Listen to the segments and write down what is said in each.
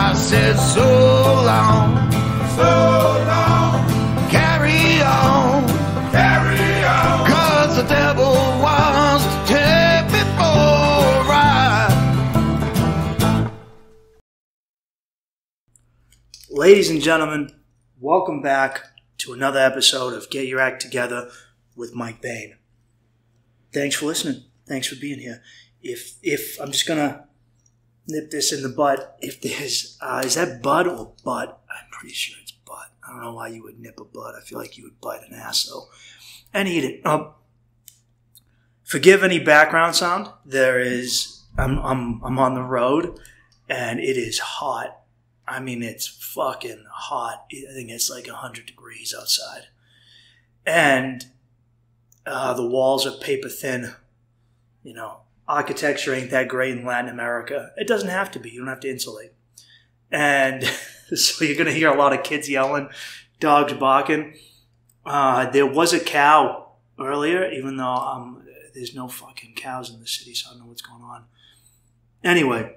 I said so long, carry on, 'cause the devil wants to take me for a ride. Ladies and gentlemen, welcome back to another episode of Get Your Act Together with Mike Bain. Thanks for listening. Thanks for being here. If I'm just gonna nip this in the bud. If there's is that bud or butt? I'm pretty sure it's butt. I don't know why you would nip a bud. I feel like you would bite an ass though, and eat it. Forgive any background sound. There is. I'm on the road, and it is hot. I mean, it's fucking hot. I think it's like 100 degrees outside, and the walls are paper thin. You know, architecture ain't that great in Latin America. It doesn't have to be. You don't have to insulate. And so you're going to hear a lot of kids yelling, dogs barking. There was a cow earlier, even though there's no fucking cows in the city, so I don't know what's going on. Anyway,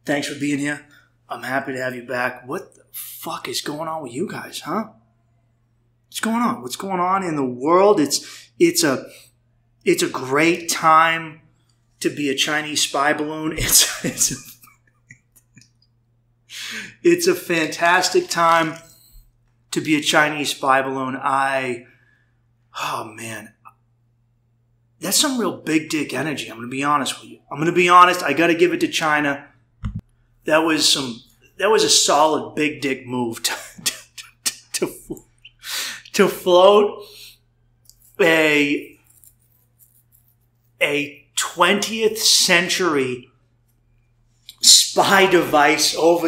thanks for being here. I'm happy to have you back. What the fuck is going on with you guys, huh? What's going on? What's going on in the world? It's a great time to be a Chinese spy balloon. It's a fantastic time to be a Chinese spy balloon. Oh man, that's some real big dick energy. I'm going to be honest with you. I'm going to be honest. I got to give it to China. That was a solid big dick move to float a 20th century spy device over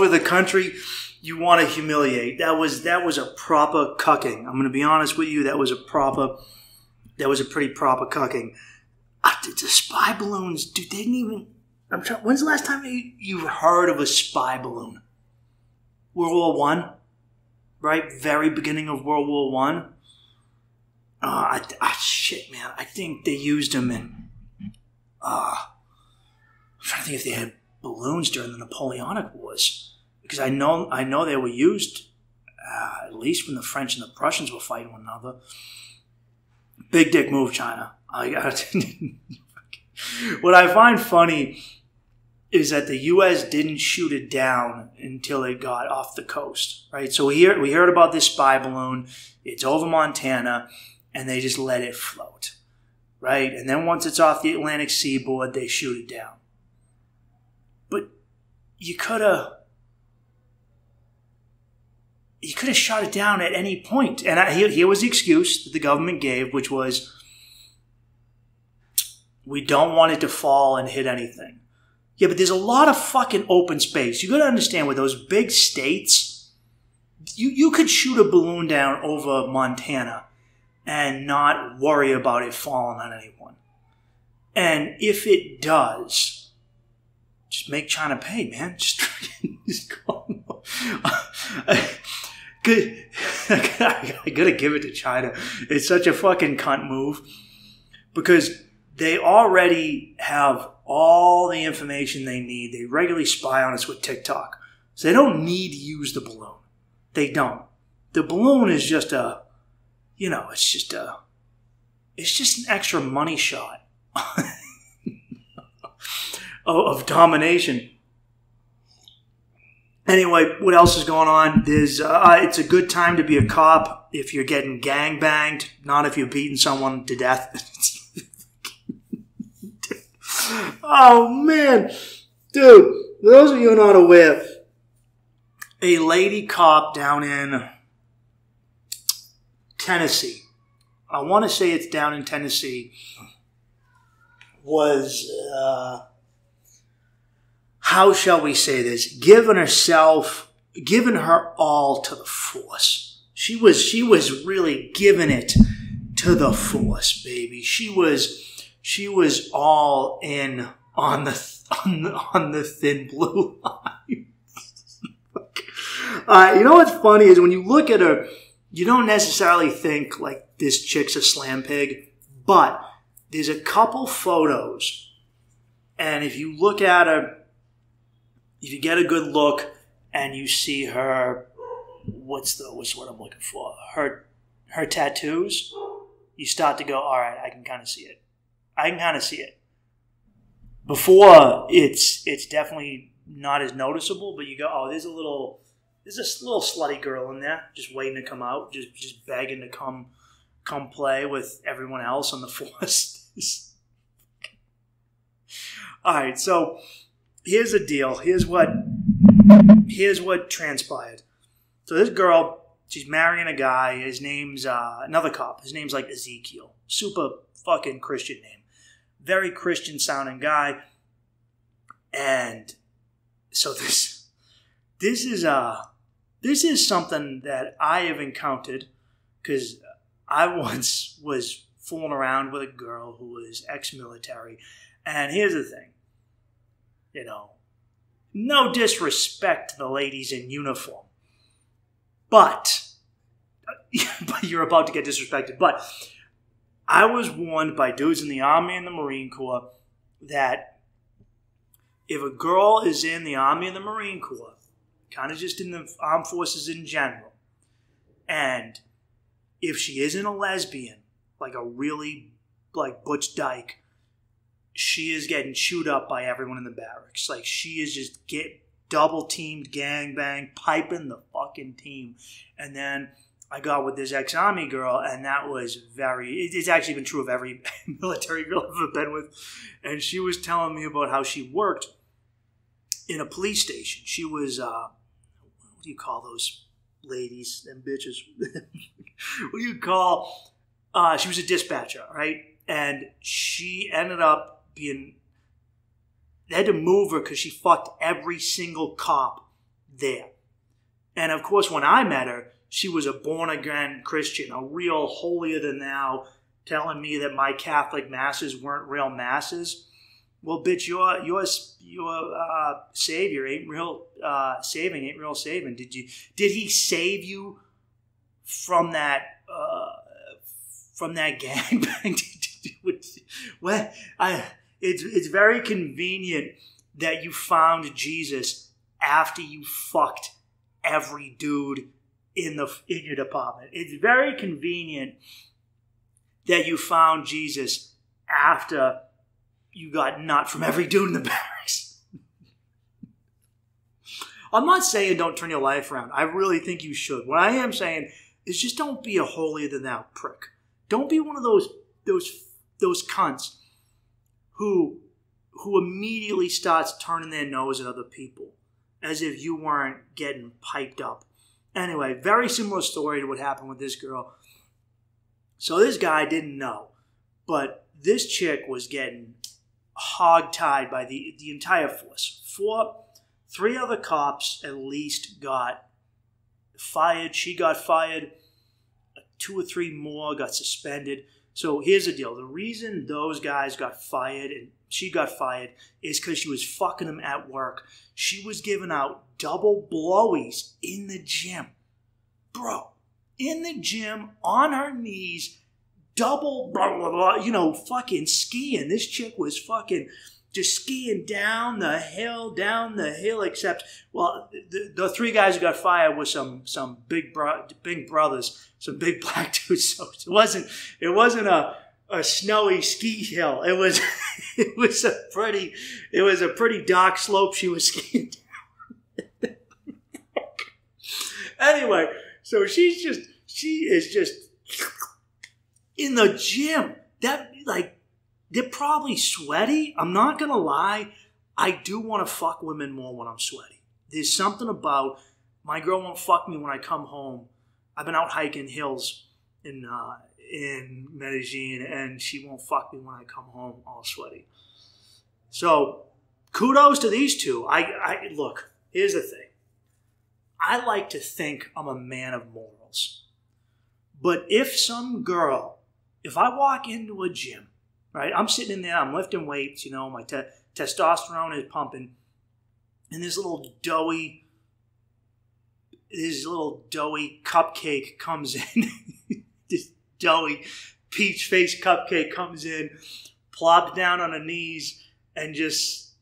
the country you want to humiliate. That was a proper cucking. I'm going to be honest with you. That was a pretty proper cucking. The spy balloons, dude, they didn't even. When's the last time you heard of a spy balloon? World War I, right? Very beginning of World War I. Shit, man. I think they used them in. I'm trying to think if they had balloons during the Napoleonic Wars, because I know they were used at least when the French and the Prussians were fighting one another. Big dick move, China. What I find funny is that the U.S. didn't shoot it down until it got off the coast, right? So we heard about this spy balloon. It's over Montana, and they just let it float, right? And then once it's off the Atlantic seaboard, they shoot it down. But you could have shot it down at any point. And here was the excuse that the government gave, which was, we don't want it to fall and hit anything. Yeah, but there's a lot of fucking open space. You got to understand, with those big states, you could shoot a balloon down over Montana and not worry about it falling on anyone. And if it does, just make China pay, man. Just go. Good. I gotta give it to China. It's such a fucking cunt move, because they already have all the information they need. They regularly spy on us with TikTok. So they don't need to use the balloon. They don't. The balloon is just it's just an extra money shot of domination. Anyway, what else is going on? It's a good time to be a cop if you're getting gangbanged, not if you're beating someone to death. Oh, man. Dude, for those of you who are not aware, a lady cop down in Tennessee, I want to say it's down in Tennessee, was, how shall we say this, giving her all to the force. She was really giving it to the force, baby. She was all in on the thin blue line. You know what's funny is when you look at her, you don't necessarily think like this chick's a slam pig, but there's a couple photos, and if you look at her if you get a good look and you see her, what's what I'm looking for? Her tattoos, you start to go, all right, I can kind of see it. I can kind of see it. Before, it's definitely not as noticeable, but you go, oh, there's a little slutty girl in there just waiting to come out, just begging to come play with everyone else on the force. All right, so here's the deal. Here's what transpired. So this girl, she's marrying a guy. His name's another cop. His name's like Ezekiel. Super fucking Christian name. Very Christian sounding guy. And so this is something that I have encountered because I once was fooling around with a girl who was ex-military. And here's the thing. You know, no disrespect to the ladies in uniform. But you're about to get disrespected. But I was warned by dudes in the Army and the Marine Corps that if a girl is in the Army and the Marine Corps, kind of just in the armed forces in general, and if she isn't a lesbian, like a really like butch dyke, she is getting chewed up by everyone in the barracks. Like she is just double teamed, gangbang, piping the fucking team. And then I got with this ex-Army girl, and that was it's actually been true of every military girl I've ever been with. And she was telling me about how she worked in a police station. She was, what do you call those ladies and bitches? What do you call, she was a dispatcher, right? And she ended up being, they had to move her because she fucked every single cop there. And of course, when I met her, she was a born-again Christian, a real holier-than-thou, telling me that my Catholic masses weren't real masses. Well, bitch, your Savior ain't real saving, ain't real saving. Did he save you from that gangbang? It's very convenient that you found Jesus after you fucked every dude in your department. It's very convenient that you found Jesus after you got nut from every dude in the barracks. I'm not saying don't turn your life around. I really think you should. What I am saying is just don't be a holier-than-thou prick. Don't be one of those cunts who immediately starts turning their nose at other people as if you weren't getting piped up. Anyway, very similar story to what happened with this girl. So this guy didn't know, but this chick was getting hog-tied by the entire force. Three other cops at least got fired. She got fired. 2 or 3 more got suspended. So here's the deal. The reason those guys got fired and she got fired is because she was fucking them at work. She was giving out double blowies in the gym. Bro, in the gym, on her knees, double blah, blah, blah, fucking skiing. This chick was fucking just skiing down the hill, except, well, the 3 guys who got fired were some big brothers, some big black dudes. So it wasn't a snowy ski hill. It was a pretty dark slope she was skiing down. Anyway, so she is just in the gym. They're probably sweaty. I'm not going to lie. I do want to fuck women more when I'm sweaty. There's something about my girl won't fuck me when I come home. I've been out hiking hills in Medellin, and she won't fuck me when I come home all sweaty. So kudos to these two. Look, here's the thing. I like to think I'm a man of morals. But if I walk into a gym, right, I'm sitting in there, I'm lifting weights, my testosterone is pumping, and this little doughy cupcake comes in, this doughy peach-faced cupcake comes in, plops down on her knees, and just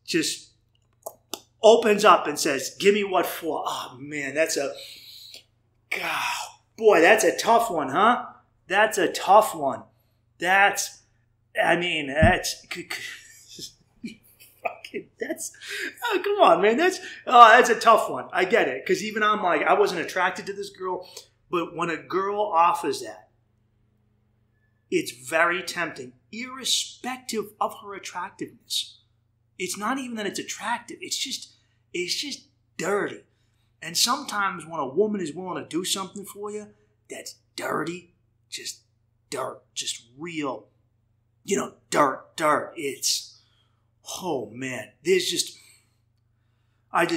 opens up and says, "Give me what for?" Oh man, that's a tough one, huh? That's a tough one. That's come on, man. That's a tough one. I get it, because even I'm like, I wasn't attracted to this girl, but when a girl offers that, it's very tempting, irrespective of her attractiveness. It's not even that it's attractive. It's just dirty. And sometimes when a woman is willing to do something for you that's dirty, just dirt, just real, dirt. It's, oh man, there's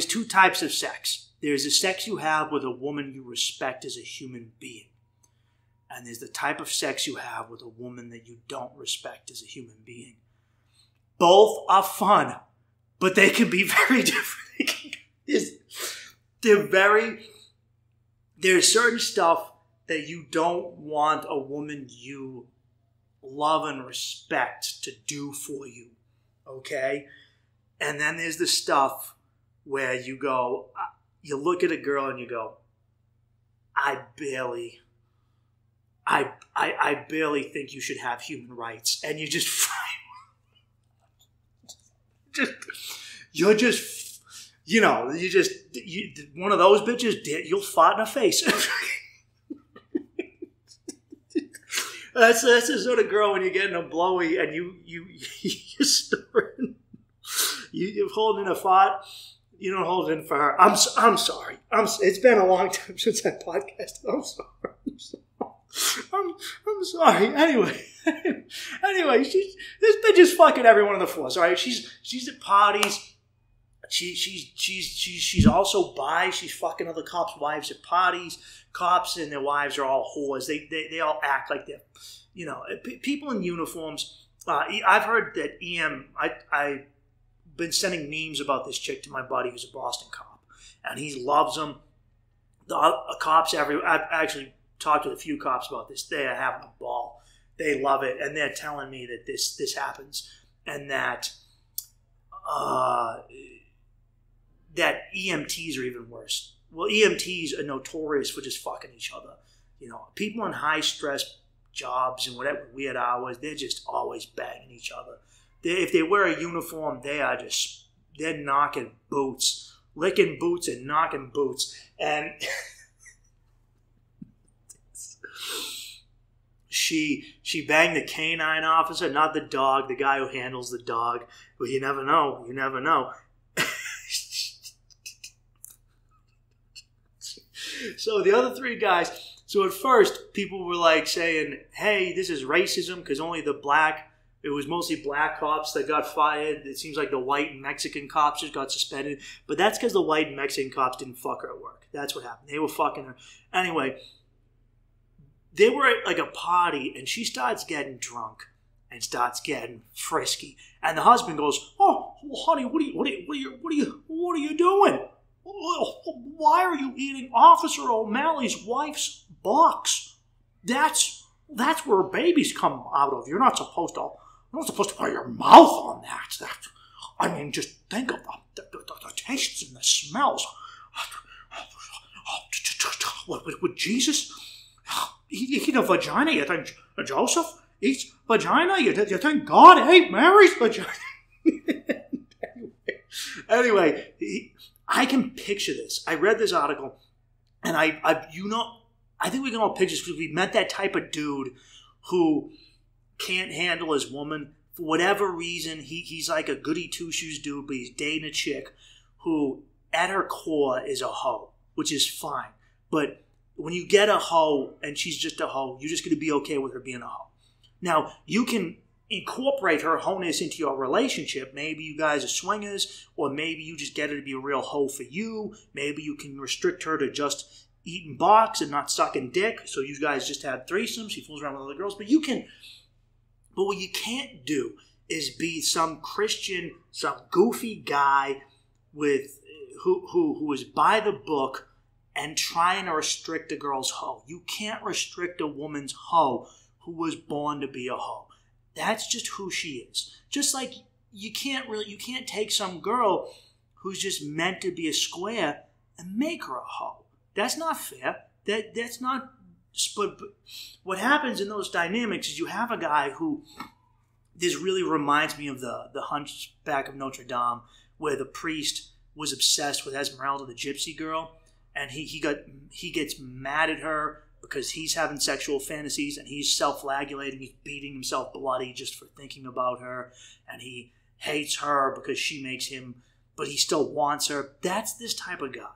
two types of sex. There's the sex you have with a woman you respect as a human being. And there's the type of sex you have with a woman that you don't respect as a human being. Both are fun, but they can be very different. There's certain stuff that you don't want a woman you love and respect to do for you, okay? And then there's the stuff where you look at a girl and you go, I barely think you should have human rights. And you one of those bitches, you'll fart in her face. That's the sort of girl when you're getting a blowy and you're storing, you're holding a fart. You don't hold it in for her. I'm sorry. It's been a long time since I podcasted. I'm sorry. I'm sorry. Anyway, this bitch is fucking every one of the floors. All right, she's at parties. She's also bi. She's fucking other cops' wives at parties. Cops and their wives are all whores. They all act like they're, people in uniforms. I've heard that I've been sending memes about this chick to my buddy who's a Boston cop, and he loves them. The cops I've actually talked with a few cops about this. They are having a ball. They love it, and they're telling me that this happens, and that EMTs are even worse. Well, EMTs are notorious for just fucking each other. People in high stress jobs and whatever weird hours, they're just always banging each other. If they wear a uniform, they're knocking boots, licking boots and knocking boots. And she banged the canine officer, not the dog, the guy who handles the dog. But you never know. So the other three guys, so at first people were like saying, hey, this is racism because it was mostly black cops that got fired. It seems like the white and Mexican cops just got suspended. But that's because the white and Mexican cops didn't fuck her at work. That's what happened. They were fucking her. Anyway, they were at like a party and she starts getting drunk and starts getting frisky. And the husband goes, "Oh, well, honey, what are you doing? Why are you eating Officer O'Malley's wife's box? That's where babies come out of. You're not supposed to put your mouth on that. Just think of the tastes and the smells. Would Jesus eat a vagina? You think Joseph eats vagina? You think God ate Mary's vagina?" Anyway, I can picture this. I read this article, and I think we can all picture this because we met that type of dude who can't handle his woman for whatever reason. He's like a goody two-shoes dude, but he's dating a chick who, at her core, is a hoe, which is fine. But when you get a hoe and she's just a hoe, you're just going to be okay with her being a hoe. Now, you can incorporate her wholeness into your relationship. Maybe you guys are swingers, or maybe you just get her to be a real hoe for you. Maybe you can restrict her to just eating box and not sucking dick, so you guys just have threesomes. She fools around with other girls. But what you can't do is be some Christian, some goofy guy who is by the book and trying to restrict a girl's hoe. You can't restrict a woman's hoe who was born to be a hoe. That's just who she is. Just like you can't take some girl who's just meant to be a square and make her a hoe. That's not fair. That's not. But what happens in those dynamics is you have a guy who, this really reminds me of the Hunchback of Notre Dame, where the priest was obsessed with Esmeralda, the gypsy girl, and he gets mad at her because he's having sexual fantasies and he's self-flagellating, he's beating himself bloody just for thinking about her, and he hates her because she makes him, but he still wants her. That's this type of guy,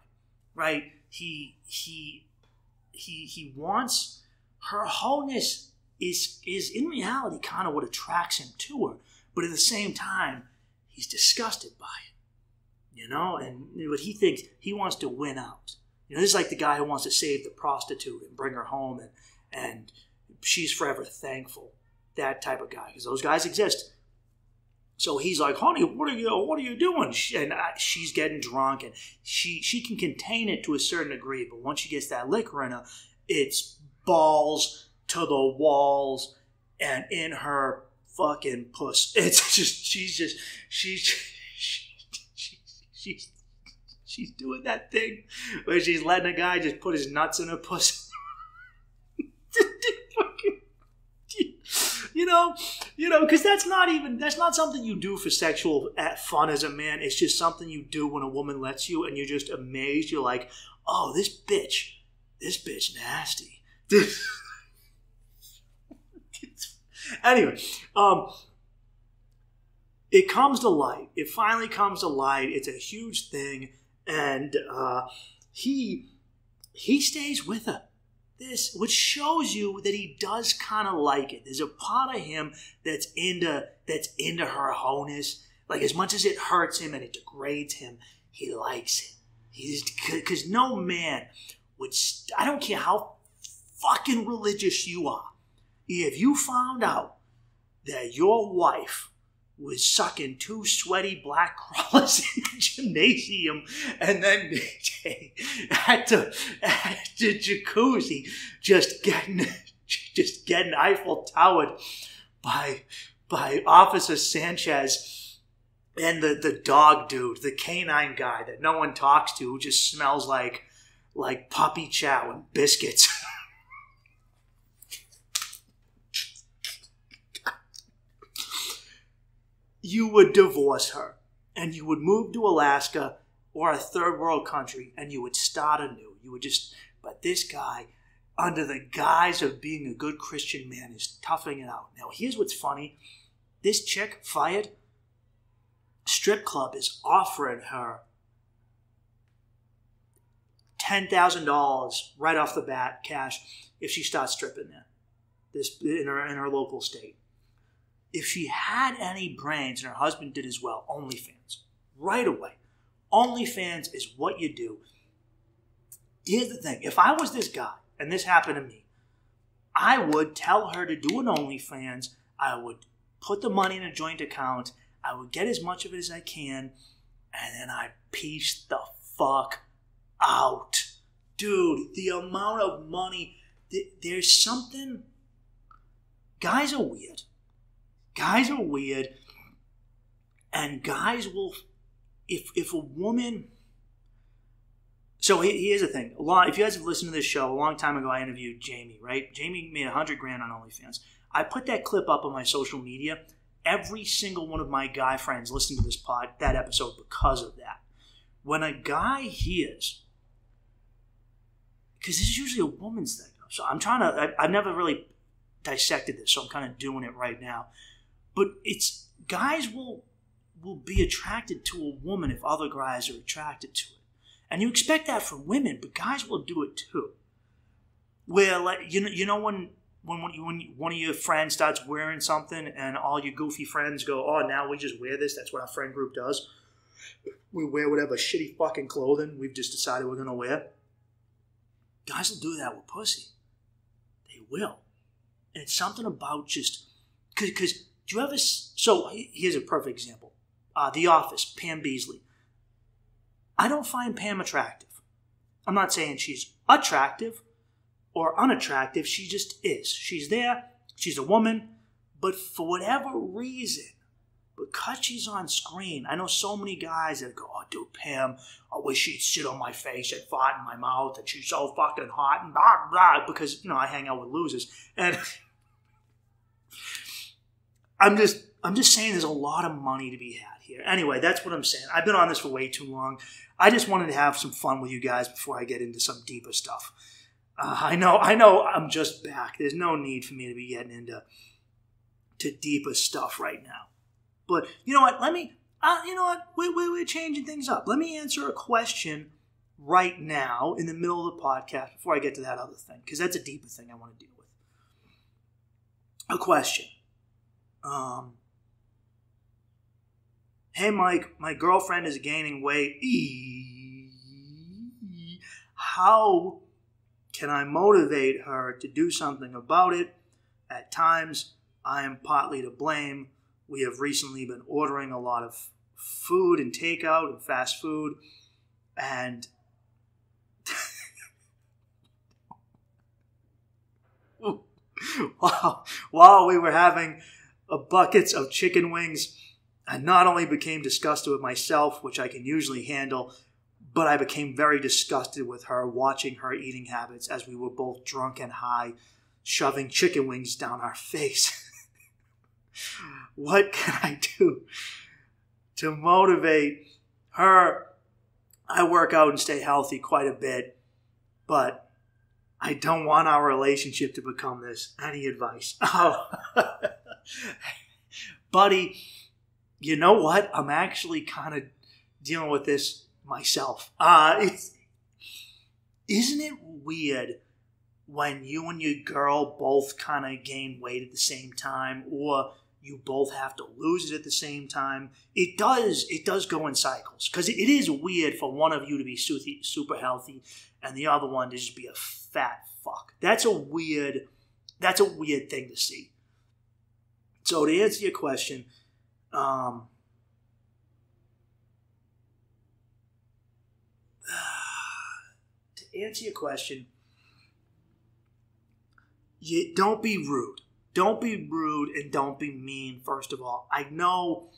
right? He wants her. Wholeness is in reality kind of what attracts him to her, but at the same time, he's disgusted by it, and what he thinks, he wants to win out. This is like the guy who wants to save the prostitute and bring her home, and she's forever thankful. That type of guy, because those guys exist. So he's like, honey, what are you doing? And she's getting drunk, and she can contain it to a certain degree, but once she gets that liquor in her, it's balls to the walls and in her fucking puss. It's just she's doing that thing where she's letting a guy just put his nuts in her pussy. Because that's not something you do for sexual fun as a man. It's just something you do when a woman lets you, and you're just amazed. You're like, oh, this bitch nasty. Anyway, it comes to light. It finally comes to light. It's a huge thing, and he stays with her. Which shows you that he does kind of like it. There's a part of him that's into her wholeness. Like, as much as it hurts him and it degrades him, he likes it. Because no man would. I don't care how fucking religious you are. If you found out that your wife was sucking two sweaty black crawlers in the gymnasium, and then at the jacuzzi just getting Eiffel Towered by Officer Sanchez and the dog dude, the canine guy that no one talks to, who just smells like puppy chow and biscuits. You would divorce her, and you would move to Alaska or a third world country, and you would start anew. But this guy, under the guise of being a good Christian man, is toughing it out. Now, here's what's funny. This chick, fired, strip club is offering her $10,000 right off the bat, cash, if she starts stripping there. In her local state. If she had any brains, and her husband did as well, OnlyFans. Right away. OnlyFans is what you do. Here's the thing. If I was this guy, and this happened to me, I would tell her to do an OnlyFans. I would put the money in a joint account. I would get as much of it as I can. And then I'd piece the fuck out. Dude, the amount of money. There's something. Guys are weird. Guys are weird, and guys will, if a woman. So here's the thing. If you guys have listened to this show, a long time ago I interviewed Jamie, right? Jamie made $100,000 on OnlyFans. I put that clip up on my social media. Every single one of my guy friends listened to that episode because of that. When a guy hears, because this is usually a woman's thing, so I've never really dissected this, so I'm kind of doing it right now. But guys will be attracted to a woman if other guys are attracted to it. And you expect that from women, but guys will do it too. Where, like, when one of your friends starts wearing something and all your goofy friends go, oh, now we just wear this. That's what our friend group does. We wear whatever shitty fucking clothing we've just decided we're going to wear. Guys will do that with pussy. They will. And it's something about just... Because... Do you ever... So, here's a perfect example. The Office, Pam Beesly. I don't find Pam attractive. I'm not saying she's attractive or unattractive. She just is. She's there. She's a woman. But for whatever reason, because she's on screen, I know so many guys that go, oh, dude, Pam, I wish she'd sit on my face and fart in my mouth, and she's so fucking hot, and blah, blah, because, I hang out with losers. And I'm just saying there's a lot of money to be had here. Anyway, that's what I'm saying. I've been on this for way too long. I just wanted to have some fun with you guys before I get into some deeper stuff. I know I'm just back. There's no need for me to be getting into deeper stuff right now. But you know what? We're changing things up. Let me answer a question right now in the middle of the podcast before I get to that other thing, because that's a deeper thing I want to deal with. A question. Hey, Mike, my girlfriend is gaining weight. How can I motivate her to do something about it? At times, I am partly to blame. We have recently been ordering a lot of food and takeout and fast food. And while we were having buckets of chicken wings, I not only became disgusted with myself, which I can usually handle, but I became very disgusted with her, watching her eating habits as we were both drunk and high, shoving chicken wings down our face. What can I do to motivate her? I work out and stay healthy quite a bit, but I don't want our relationship to become this. Any advice? Oh, buddy, you know what? I'm actually kind of dealing with this myself. Isn't it weird when you and your girl both kind of gain weight at the same time, or you both have to lose it at the same time? It does go in cycles, because it is weird for one of you to be super healthy and the other one to just be a fat fuck. That's a weird thing to see. So to answer your question, don't be rude. Don't be rude and don't be mean, first of all. I know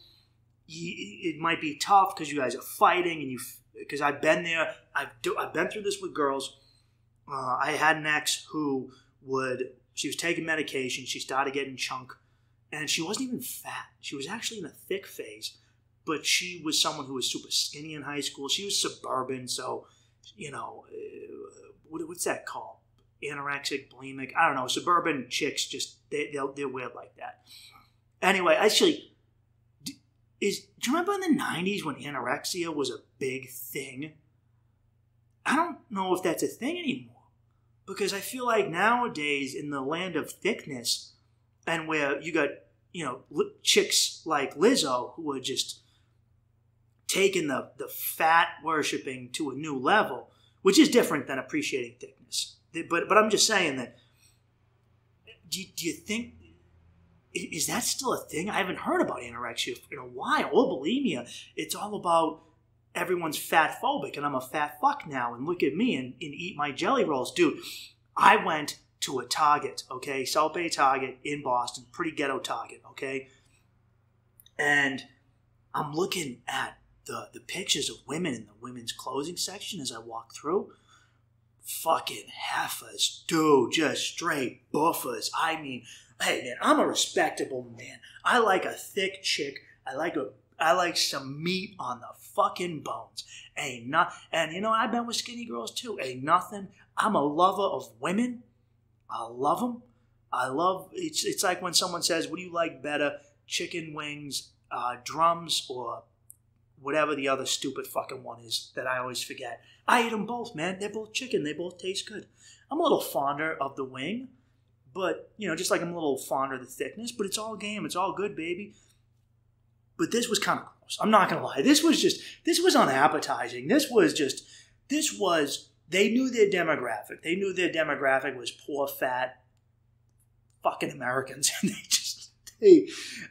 it might be tough because you guys are fighting, and because I've been there. I've been through this with girls. I had an ex who she was taking medication. She started getting chunk, and she wasn't even fat. She was actually in a thick phase, but she was someone who was super skinny in high school. She was suburban, so, what's that called? Anorexic, bulimic, I don't know. Suburban chicks, just they're weird like that. Anyway, actually, do you remember in the 90s when anorexia was a big thing? I don't know if that's a thing anymore, because I feel like nowadays in the land of thickness, and where you got chicks like Lizzo who are just taking the fat worshipping to a new level, which is different than appreciating thickness. But I'm just saying that, do you think, is that still a thing? I haven't heard about anorexia in a while. Or bulimia. It's all about everyone's fat phobic, and I'm a fat fuck now, and look at me and eat my jelly rolls. Dude, I went to a Target, okay? South Bay Target in Boston, pretty ghetto Target, okay? And I'm looking at the pictures of women in the women's clothing section as I walk through. Fucking heifers, dude, just straight buffers. I mean, hey man, I'm a respectable man. I like a thick chick. I like some meat on the fucking bones. And I've been with skinny girls too. Ain't nothing. I'm a lover of women. I love them. It's like when someone says, what do you like better, chicken wings, drums, or whatever the other stupid fucking one is that I always forget. I eat them both, man. They're both chicken. They both taste good. I'm a little fonder of the wing, but, just like I'm a little fonder of the thickness, but it's all game. It's all good, baby. But this was kind of gross. I'm not going to lie. This was unappetizing. They knew their demographic. They knew their demographic was poor, fat, fucking Americans.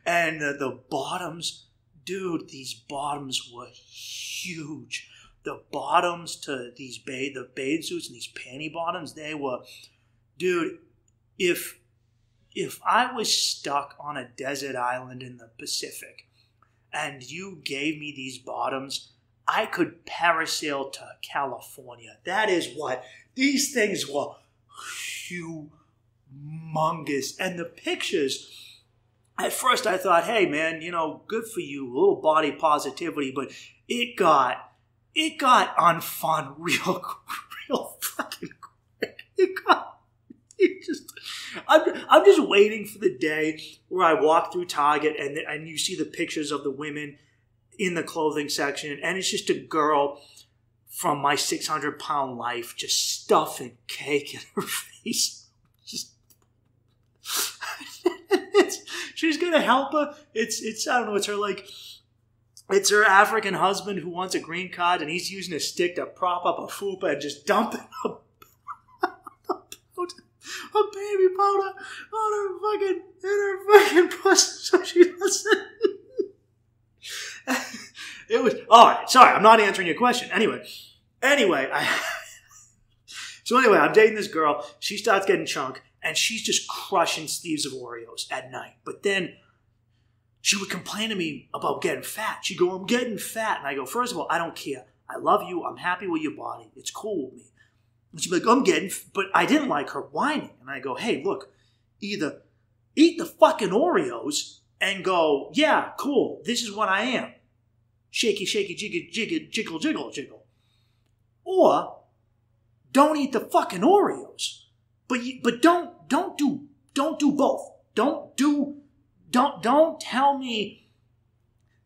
And the bottoms, dude, these bottoms were huge. The bottoms to the bathing suits and these panty bottoms, they were, dude, if I was stuck on a desert island in the Pacific and you gave me these bottoms, I could parasail to California. That is what these things were. Humongous. And the pictures, at first I thought, hey man, good for you, a little body positivity, but it got unfun real fucking quick. I'm just waiting for the day where I walk through Target and you see the pictures of the women in the clothing section, and it's just a girl from my 600-pound life just stuffing cake in her face. She's gonna help her. It's I don't know. It's her African husband who wants a green card, and he's using a stick to prop up a fupa and just dumping a baby powder in her fucking pussy, so she doesn't. It was all right. Sorry, I'm not answering your question. Anyway, I'm dating this girl. She starts getting chunk, and she's just crushing sleeves of Oreos at night. But then she would complain to me about getting fat. She'd go, I'm getting fat. And I go, first of all, I don't care. I love you. I'm happy with your body. It's cool with me. And she'd be like, but I didn't like her whining. And I go, hey, look, either eat the fucking Oreos and go, yeah, cool, this is what I am. Shaky, shaky, jiggle, jiggle. Or don't eat the fucking Oreos. But don't do both. Don't tell me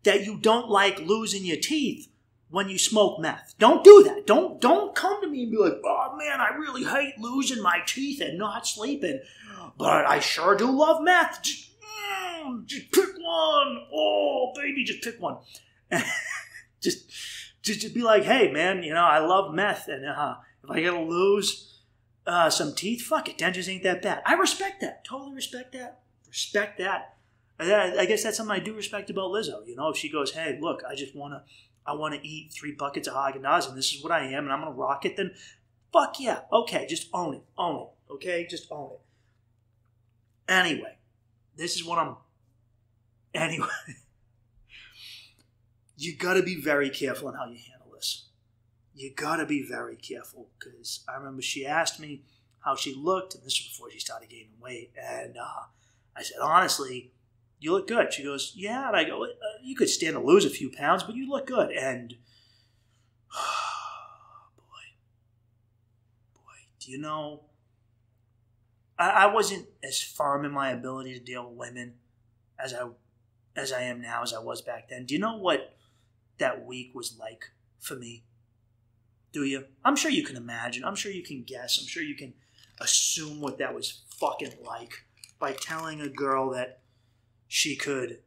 that you don't like losing your teeth when you smoke meth. Don't do that. Don't come to me and be like, oh man, I really hate losing my teeth and not sleeping, but I sure do love meth. Just pick one. Oh baby, just pick one. just be like, hey man, I love meth, and if I gotta lose some teeth, fuck it, dentures ain't that bad. I respect that. Totally respect that. I guess that's something I do respect about Lizzo. If she goes, hey, look, I want to eat 3 buckets of Haagen-Dazs, and this is what I am, and I'm going to rock it, then fuck yeah. Okay, just own it. Okay, just own it. Anyway, you got to be very careful in how you handle this. You got to be very careful, because I remember she asked me how she looked, and this was before she started gaining weight, and I said, honestly, you look good. She goes, yeah. And I go, you could stand to lose a few pounds, but you look good. And, boy, do you know, I wasn't as firm in my ability to deal with women as I am now, as I was back then. Do you know what that week was like for me? Do you? I'm sure you can imagine. I'm sure you can guess. I'm sure you can assume what that was fucking like by telling a girl that she could,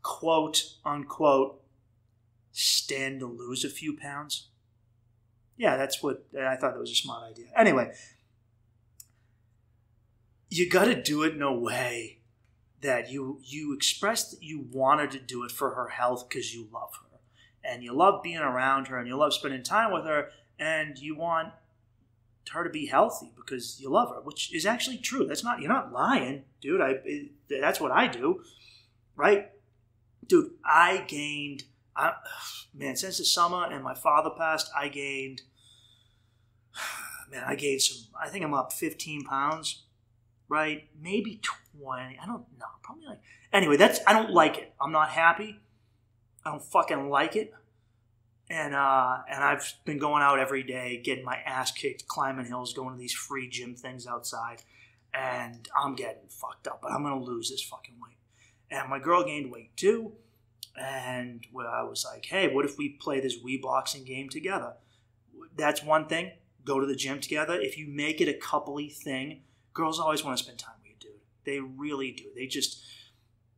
quote, unquote, stand to lose a few pounds. Yeah, I thought that was a smart idea. Anyway, you got to do it in a way that you express that you wanted to do it for her health because you love her. And you love being around her, and you love spending time with her, and you want her to be healthy because you love her, which is actually true. You're not lying, dude. That's what I do. Right? Dude, since the summer and my father passed, I gained some, I think I'm up 15 pounds, right? Maybe 20. I don't know. Probably anyway, I don't like it. I'm not happy. I don't fucking like it. And I've been going out every day, getting my ass kicked, climbing hills, going to these free gym things outside, and I'm getting fucked up, but I'm going to lose this fucking weight. And my girl gained weight too. And I was like, hey, what if we play this Wii boxing game together? That's one thing. Go to the gym together. If you make it a coupley thing, girls always want to spend time with you, dude. They really do.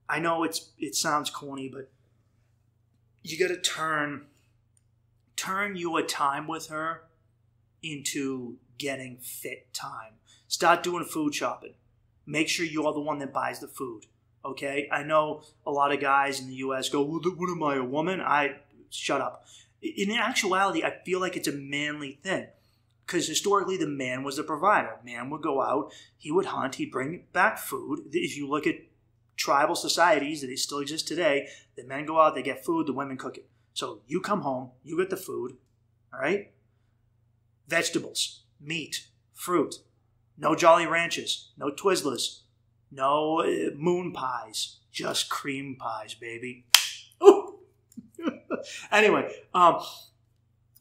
I know it sounds corny, but you got to turn your time with her into getting fit time. Start doing food shopping. Make sure you're the one that buys the food. Okay, I know a lot of guys in the U.S. go, well, what am I, a woman? Shut up. In actuality, I feel like it's a manly thing. Because historically, the man was the provider. Man would go out, he would hunt, he'd bring back food. If you look at tribal societies that still exist today, the men go out, they get food, the women cook it. So you come home, you get the food, all right? Vegetables, meat, fruit, no Jolly Ranchers, no Twizzlers, no moon pies, just cream pies, baby. Ooh. Anyway,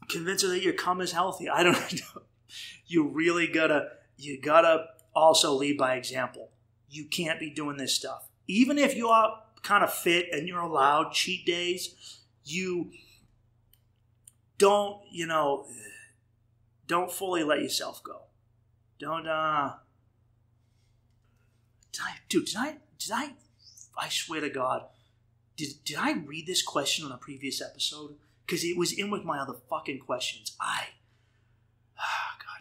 convince her that your cum is healthy. I don't know. You really gotta also lead by example. You can't be doing this stuff. Even if you are kind of fit and you're allowed cheat days, you don't fully let yourself go. Don't, did I swear to God, did I read this question on a previous episode? Because it was in with my other fucking questions. God,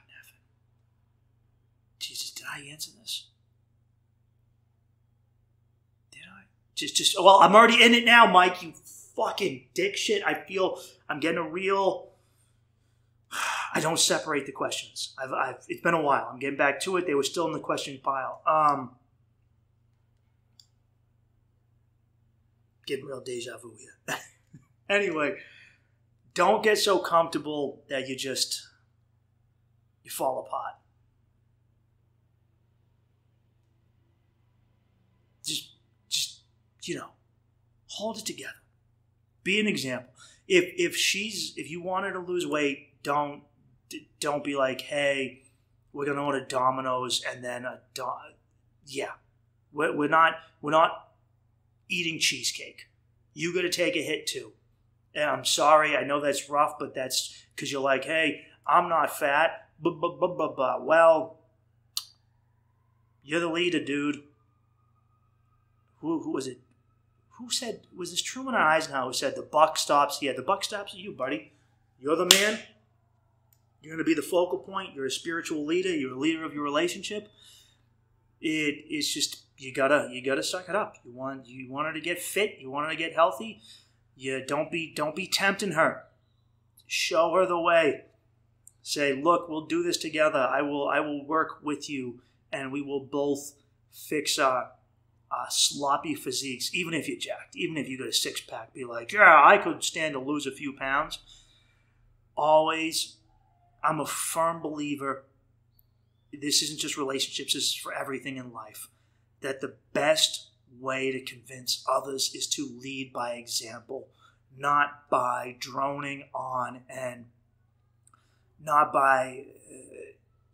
Nevin. Jesus, did I answer this? Did I? Well, I'm already in it now, Mike, you fucking dick shit. I feel I'm getting a real... I don't separate the questions. It's been a while. I'm getting back to it. They were still in the question pile. Getting real deja vu here. Anyway, don't get so comfortable that you fall apart. Just hold it together. Be an example. If you want her to lose weight, don't be like, hey, we're gonna order Domino's and then we're not eating cheesecake. You got to take a hit too. And I'm sorry, I know that's rough, but that's because you're like, hey, I'm not fat. Well, you're the leader, dude. Who was it? Who said, was this Truman or Eisenhower who said the buck stops? Yeah, the buck stops at you, buddy. You're the man. You're going to be the focal point. You're a spiritual leader. You're a leader of your relationship. It's just, you gotta suck it up. You want her to get fit. You want her to get healthy. Don't be tempting her. Show her the way. Say, look, we'll do this together. I will work with you, and we will both fix our sloppy physiques. Even if you're jacked, even if you got a six-pack, be like, yeah, I could stand to lose a few pounds. Always, I'm a firm believer. This isn't just relationships. This is for everything in life. That the best way to convince others is to lead by example, not by droning on and not by,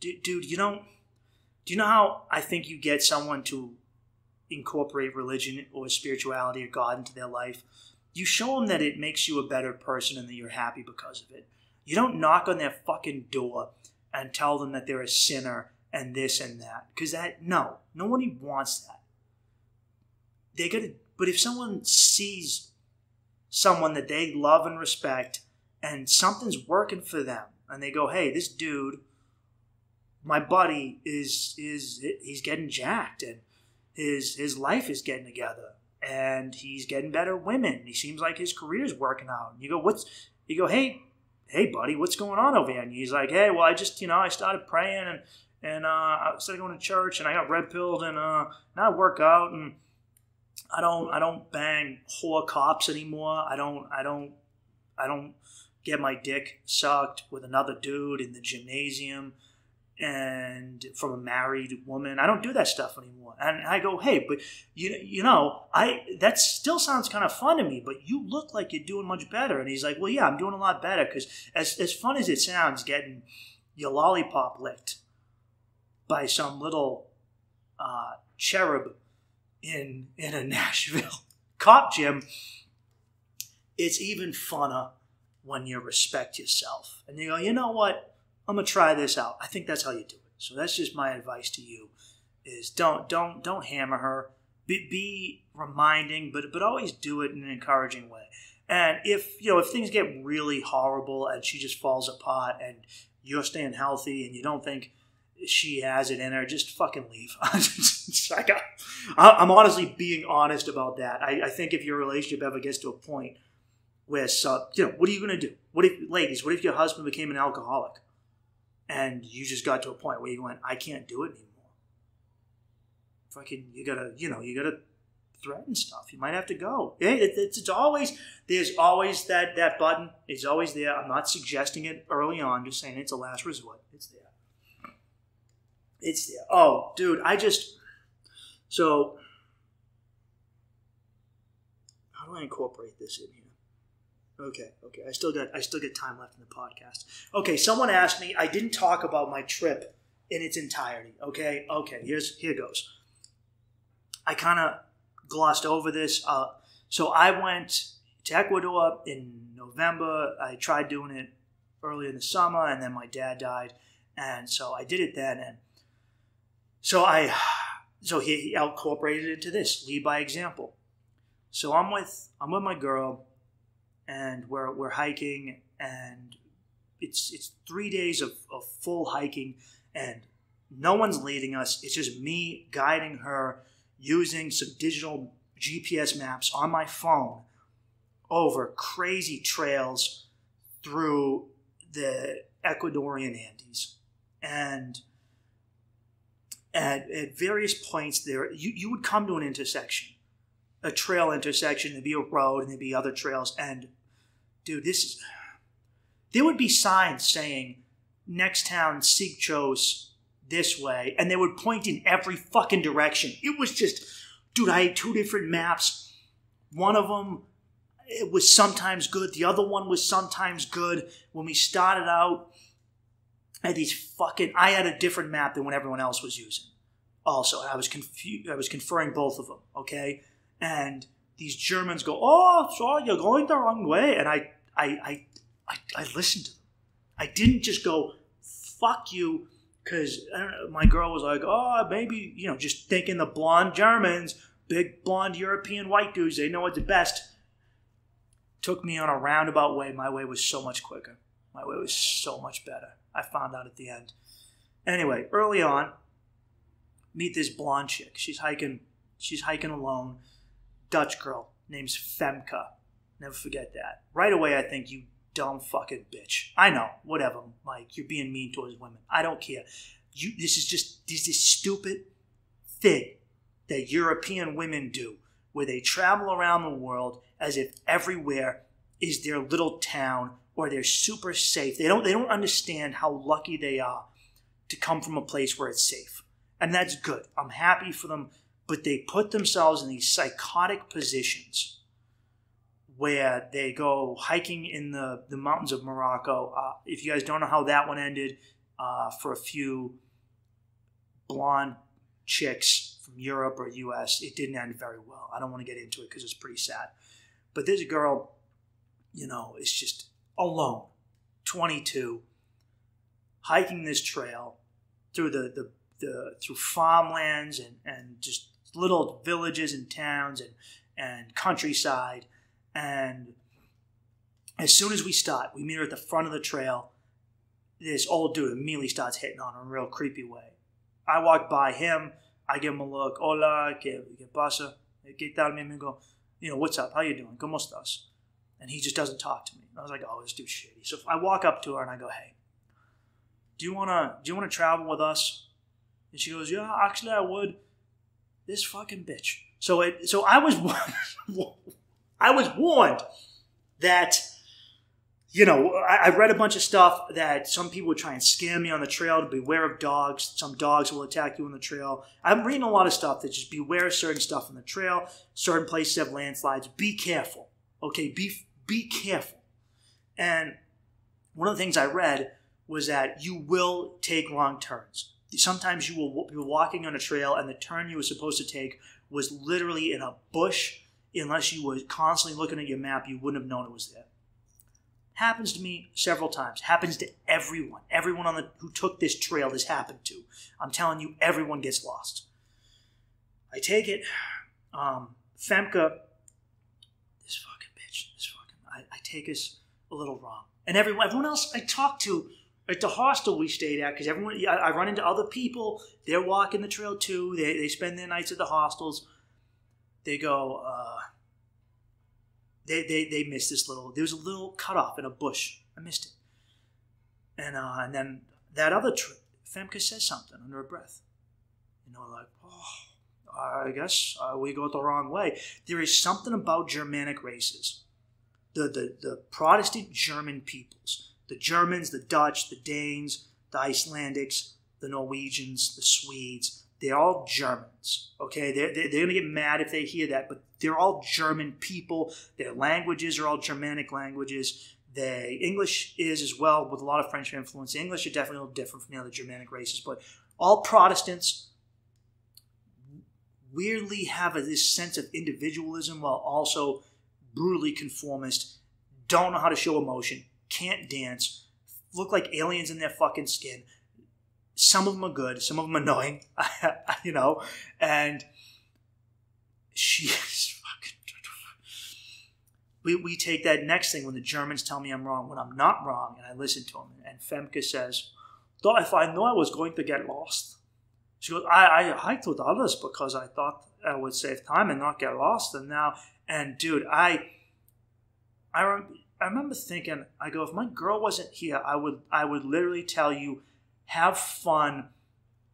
dude, do you know how I think you get someone to incorporate religion or spirituality or God into their life? You show them that it makes you a better person and that you're happy because of it. You don't knock on their fucking door and tell them that they're a sinner and this and that. Because nobody wants that. But if someone sees someone that they love and respect and something's working for them and they go, hey, this dude, my buddy, he's getting jacked and his life is getting together and he's getting better women. He seems like his career's working out. And you go, hey, buddy, what's going on over here? And he's like, hey, well, I just, I started praying and I started going to church and I got red pilled and now I work out and I don't bang whore cops anymore. I don't get my dick sucked with another dude in the gymnasium and from a married woman. I don't do that stuff anymore. And I go, hey, but that still sounds kind of fun to me, but you look like you're doing much better. And he's like, well, yeah, I'm doing a lot better because as fun as it sounds, getting your lollipop licked by some little cherub in a Nashville cop gym, it's even funner when you respect yourself. And you go, you know what? I'm going to try this out. I think that's how you do it. So that's just my advice to you is don't hammer her. Be reminding, but always do it in an encouraging way. And if things get really horrible and she just falls apart and you're staying healthy and you don't think she has it in her, just fucking leave. I'm honestly being honest about that. I think if your relationship ever gets to a point where, what are you going to do? What if your husband became an alcoholic and you just got to a point where you went, I can't do it anymore? Fucking, you gotta threaten stuff. You might have to go. It's always, there's always that button. It's always there. I'm not suggesting it early on, just saying it's a last resort. It's there. It's there. Oh, dude, so how do I incorporate this in here? Okay. I still got time left in the podcast. Okay, someone asked me, I didn't talk about my trip in its entirety. Okay, here goes. I kind of glossed over this. So I went to Ecuador in November. I tried doing it early in the summer, and then my dad died, and so I did it then. And so he incorporated it into this, lead by example. So I'm with my girl, and we're hiking, and it's 3 days of full hiking, and no one's leading us. It's just me guiding her using some digital GPS maps on my phone over crazy trails through the Ecuadorian Andes. And at various points there, you would come to an intersection, a trail intersection. There'd be a road and there'd be other trails. And dude, there would be signs saying next town, Sigchos, this way, and they would point in every fucking direction. It was just, dude, I had 2 different maps. One of them, it was sometimes good. The other one was sometimes good. When we started out, I had a different map than what everyone else was using. Also, I was confused. I was conferring both of them, okay? And these Germans go, "Oh, sorry, you're going the wrong way." And I listened to them. I didn't just go, "Fuck you," because my girl was like, "Oh, maybe," just thinking the blonde Germans, big blonde European white dudes, they know what's the best. Took me on a roundabout way. My way was so much quicker. My way was so much better. I found out at the end. Anyway, early on, meet this blonde chick. She's hiking alone. Dutch girl, name's Femke. Never forget that. Right away, I think, you dumb fucking bitch. I know, whatever, Mike. You're being mean towards women. I don't care. This is this stupid thing that European women do, where they travel around the world as if everywhere is their little town or they're super safe. They don't understand how lucky they are to come from a place where it's safe. And that's good. I'm happy for them. But they put themselves in these psychotic positions where they go hiking in the mountains of Morocco. If you guys don't know how that one ended, for a few blonde chicks from Europe or US, it didn't end very well. I don't want to get into it because it's pretty sad. But there's a girl, is just alone, 22, hiking this trail through through farmlands and just little villages and towns and countryside. And as soon as we start, we meet her at the front of the trail. This old dude immediately starts hitting on her in a real creepy way. I walk by him. I give him a look. Hola, ¿qué pasa? ¿Qué tal, mi amigo? What's up? How you doing? ¿Cómo estás? And he just doesn't talk to me. I was like, oh, this dude's shitty. So I walk up to her and I go, hey, do you wanna travel with us? And she goes, yeah, actually I would. This fucking bitch. So I was warned that, I read a bunch of stuff that some people would try and scam me on the trail, to beware of dogs. Some dogs will attack you on the trail. I'm reading a lot of stuff that just beware of certain stuff on the trail. Certain places have landslides. Be careful. Okay, be careful. And one of the things I read was that you will take wrong turns. Sometimes you will be walking on a trail and the turn you were supposed to take was literally in a bush. Unless you were constantly looking at your map, you wouldn't have known it was there. Happens to me several times. Happens to everyone. Everyone who took this trail this happened to. I'm telling you, everyone gets lost. I take it. Femke, this fucking bitch. I take us a little wrong. And everyone else I talked to at the hostel we stayed at, because I run into other people. They're walking the trail too. They spend their nights at the hostels. They go, they missed this there was a little cutoff in a bush. I missed it. And then that other trip, Femke says something under her breath. Like, I guess we go the wrong way. There is something about Germanic races, the Protestant German peoples, the Germans, the Dutch, the Danes, the Icelandics, the Norwegians, the Swedes. They're all Germans, okay? They're going to get mad if they hear that, but they're all German people. Their languages are all Germanic languages. English is as well, with a lot of French influence. The English are definitely a little different from the other Germanic races, but all Protestants weirdly have this sense of individualism while also brutally conformist, don't know how to show emotion, can't dance, look like aliens in their fucking skin. Some of them are good, some of them are annoying, and she is fucking... We take that next thing when the Germans tell me I'm wrong, when I'm not wrong, and I listen to them. And Femke says, though if I know I was going to get lost. She goes, I hiked with others because I thought I would save time and not get lost. And dude, I remember thinking, I go, if my girl wasn't here, I would literally tell you, have fun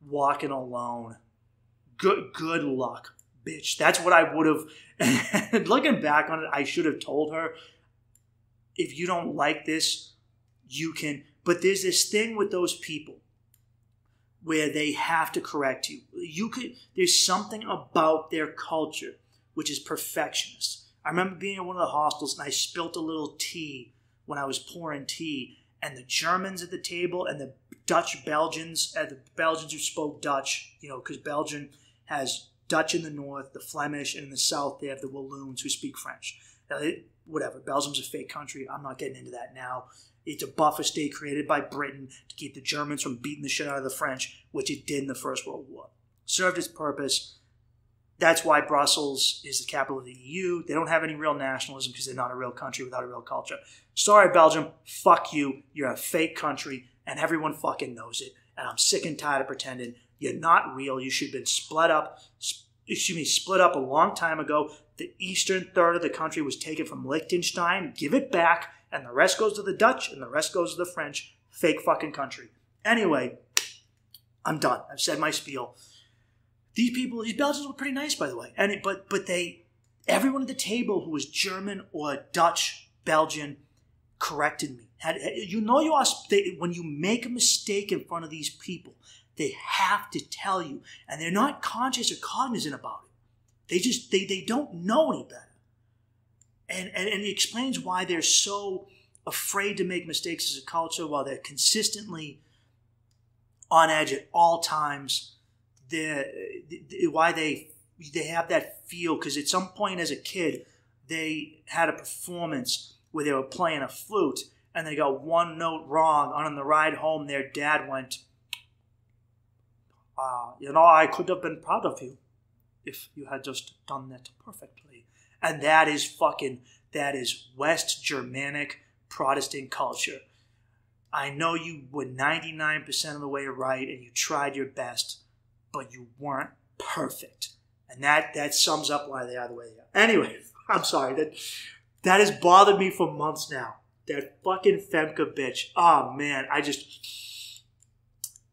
walking alone. Good luck, bitch. That's what I would have. Looking back on it, I should have told her, if you don't like this, you can. But there's this thing with those people where they have to correct you. There's something about their culture which is perfectionist. I remember being in one of the hostels and I spilt a little tea when I was pouring tea, and the Germans at the table and the Belgians who spoke Dutch, because Belgium has Dutch in the north, the Flemish, and in the south they have the Walloons who speak French. Now, whatever, Belgium's a fake country. I'm not getting into that now. It's a buffer state created by Britain to keep the Germans from beating the shit out of the French, which it did in the First World War. Served its purpose. That's why Brussels is the capital of the EU. They don't have any real nationalism because they're not a real country without a real culture. Sorry, Belgium. Fuck you. You're a fake country, and everyone fucking knows it. And I'm sick and tired of pretending you're not real. You should have been split up a long time ago. The eastern third of the country was taken from Liechtenstein. Give it back. And the rest goes to the Dutch, and the rest goes to the French. Fake fucking country. Anyway, I'm done. I've said my spiel. These Belgians were pretty nice, by the way. But everyone at the table who was German or Dutch, Belgian, corrected me. When you make a mistake in front of these people, they have to tell you, and they're not conscious or cognizant about it. They don't know any better. And it explains why they're so afraid to make mistakes as a culture, while they're consistently on edge at all times. Why they have that feel, because at some point as a kid, they had a performance where they were playing a flute and they got one note wrong. On the ride home, their dad went, I could have been proud of you if you had just done that perfectly. And that is West Germanic Protestant culture. I know you were 99% of the way right and you tried your best, but you weren't perfect. And that sums up why they are the way they are. Anyway, I'm sorry. That has bothered me for months now. That fucking Femke bitch. Oh, man.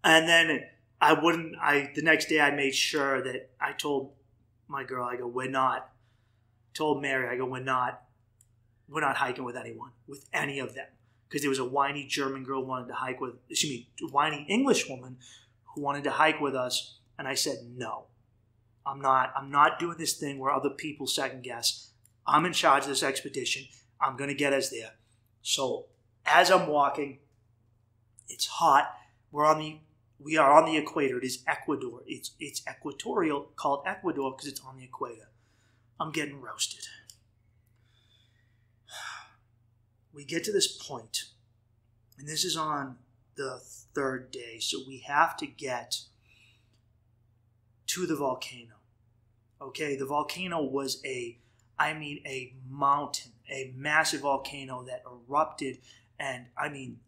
And then the next day I made sure that I told my girl, I go, told Mary, I go, we're not hiking with anyone, with any of them. Because there was a whiny German girl whiny English woman who wanted to hike with us. And I said, no, I'm not doing this thing where other people second guess. I'm in charge of this expedition. I'm going to get us there. So as I'm walking, it's hot. We are on the equator. It is Ecuador. It's equatorial, called Ecuador because it's on the equator. I'm getting roasted. We get to this point, and this is on the third day, so we have to get to the volcano. Okay, the volcano was a mountain, a massive volcano that erupted, and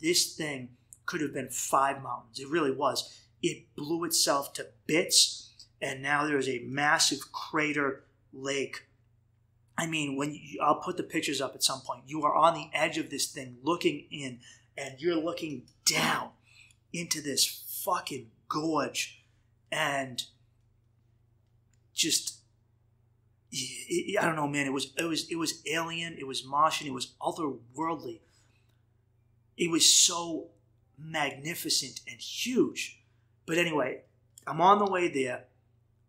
this thing could have been 5 mountains. It really was. It blew itself to bits, and now there's a massive crater lake. I'll put the pictures up at some point. You are on the edge of this thing looking in, and you're looking down into this fucking gorge, and just, I don't know, man. It was alien. It was Martian. It was otherworldly. It was so magnificent and huge. But anyway, I'm on the way there,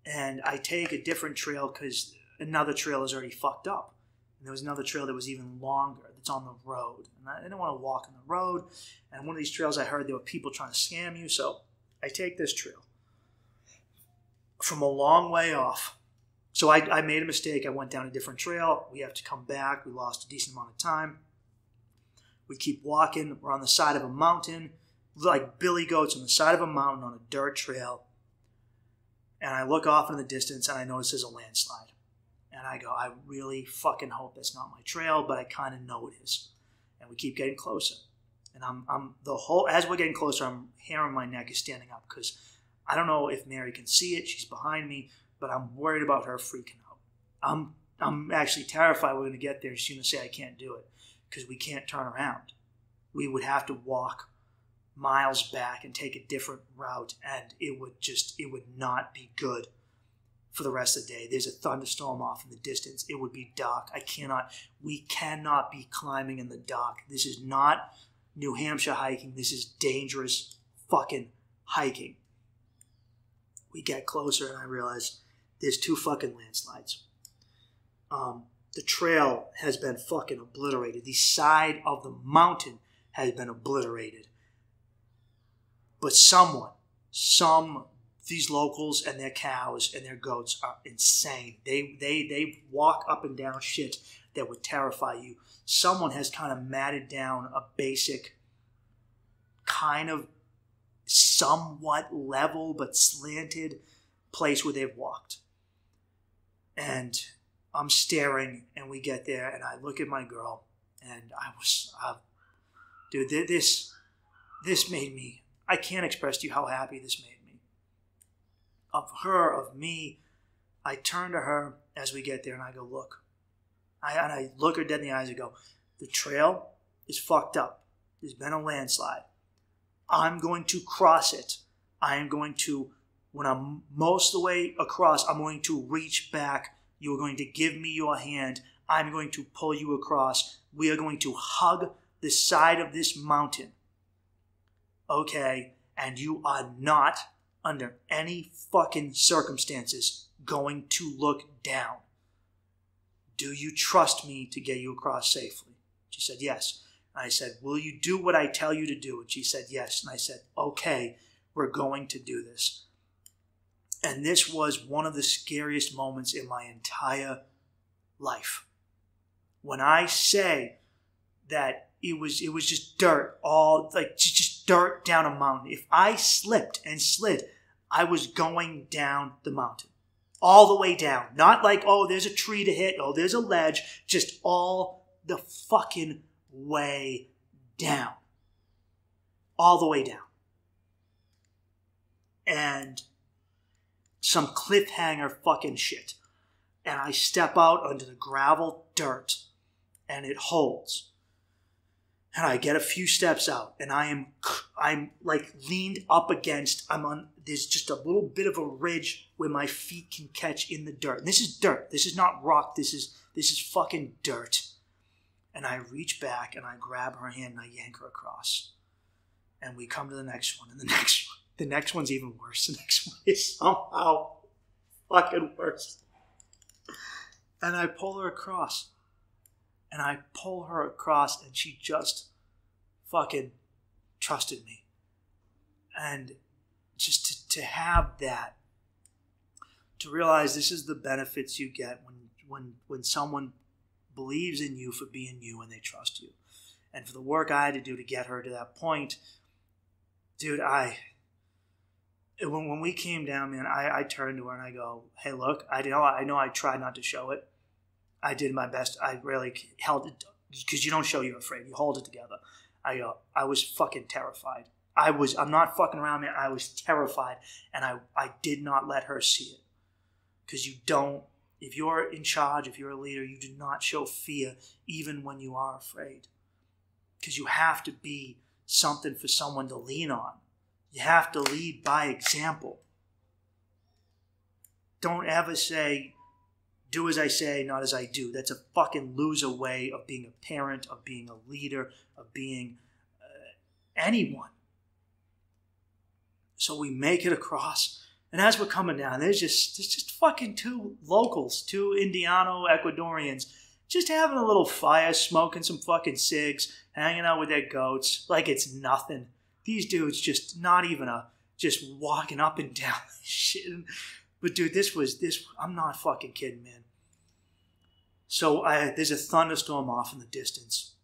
and I take a different trail because another trail is already fucked up. And there was another trail that was even longer that's on the road. And I didn't want to walk on the road. And one of these trails I heard there were people trying to scam you. So I take this trail from a long way off. So I made a mistake. I went down a different trail. We have to come back. We lost a decent amount of time. We keep walking. We're on the side of a mountain, like billy goats on the side of a mountain on a dirt trail. And I look off in the distance and I notice there's a landslide. And I go, I really fucking hope that's not my trail, but I kind of know it is. And we keep getting closer. And as we're getting closer, I'm hearing my neck is standing up because I don't know if Mary can see it. She's behind me, but I'm worried about her freaking out. I'm actually terrified we're going to get there. She's going to say I can't do it because we can't turn around. We would have to walk miles back and take a different route, and it would not be good for the rest of the day. There's a thunderstorm off in the distance. It would be dark. We cannot be climbing in the dark. This is not New Hampshire hiking. This is dangerous fucking hiking. We get closer and I realize there's 2 fucking landslides. The trail has been fucking obliterated. The side of the mountain has been obliterated. But these locals and their cows and their goats are insane. They walk up and down shit that would terrify you. Someone has kind of matted down a basic kind of somewhat level but slanted place where they've walked. And I'm staring, and we get there, and I look at my girl, and dude, this made me, I can't express to you how happy this made me. Of her, of me. I turn to her as we get there, and I go, look. I look her dead in the eyes and go, the trail is fucked up. There's been a landslide. I'm going to cross it. I am going to, when I'm most of the way across, I'm going to reach back. You are going to give me your hand. I'm going to pull you across. We are going to hug the side of this mountain. Okay? And you are not, under any fucking circumstances, going to look down. Do you trust me to get you across safely? She said, yes. And I said, will you do what I tell you to do? And she said, yes. And I said, okay, we're going to do this. And this was one of the scariest moments in my entire life. When I say that it was just dirt, just dirt down a mountain. If I slipped and slid, I was going down the mountain. All the way down. Not like, oh, there's a tree to hit. Oh, there's a ledge. Just all the fucking way down. All the way down. And some cliffhanger fucking shit. And I step out onto the gravel dirt. And it holds. And I get a few steps out. And I'm like leaned up against, there's just a little bit of a ridge where my feet can catch in the dirt. And this is dirt. This is not rock. This is fucking dirt. And I reach back and I grab her hand and I yank her across. And we come to the next one. And the next one's even worse. The next one is somehow fucking worse. And I pull her across. And I pull her across and she just fucking trusted me. And just to have that, to realize this is the benefits you get when someone believes in you for being you and they trust you. And for the work I had to do to get her to that point, dude, when we came down, man, I turned to her and I go, hey, look, I know I tried not to show it. I did my best. I really held it, because you don't show you're afraid. You hold it together. I was fucking terrified. I'm not fucking around, man. I was terrified, and I did not let her see it. Because you don't, if you're in charge, if you're a leader, you do not show fear even when you are afraid. Because you have to be something for someone to lean on. You have to lead by example. don't ever say, do as I say, not as I do. That's a fucking loser way of being a parent, of being a leader, of being anyone. So we make it across, and as we're coming down, there's just fucking two locals, two Indiano Ecuadorians, just having a little fire, smoking some fucking cigs, hanging out with their goats like it's nothing. These dudes just not even just walking up and down this shit. But dude, this. I'm not fucking kidding, man. So there's a thunderstorm off in the distance,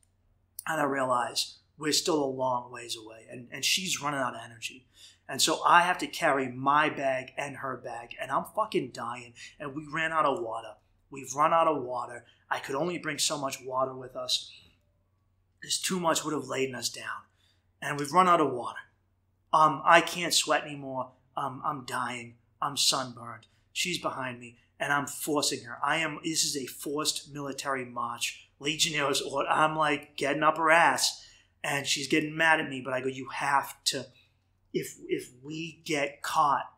and I realize we're still a long ways away, and she's running out of energy. And so I have to carry my bag and her bag, and I'm fucking dying. And we ran out of water. We've run out of water. I could only bring so much water with us. There's too much would have laden us down. And we've run out of water. I can't sweat anymore. I'm dying. I'm sunburned. She's behind me, and I'm forcing her. This is a forced military march. Legionnaires, or I'm like getting up her ass, and she's getting mad at me, but I go, you have to. If we get caught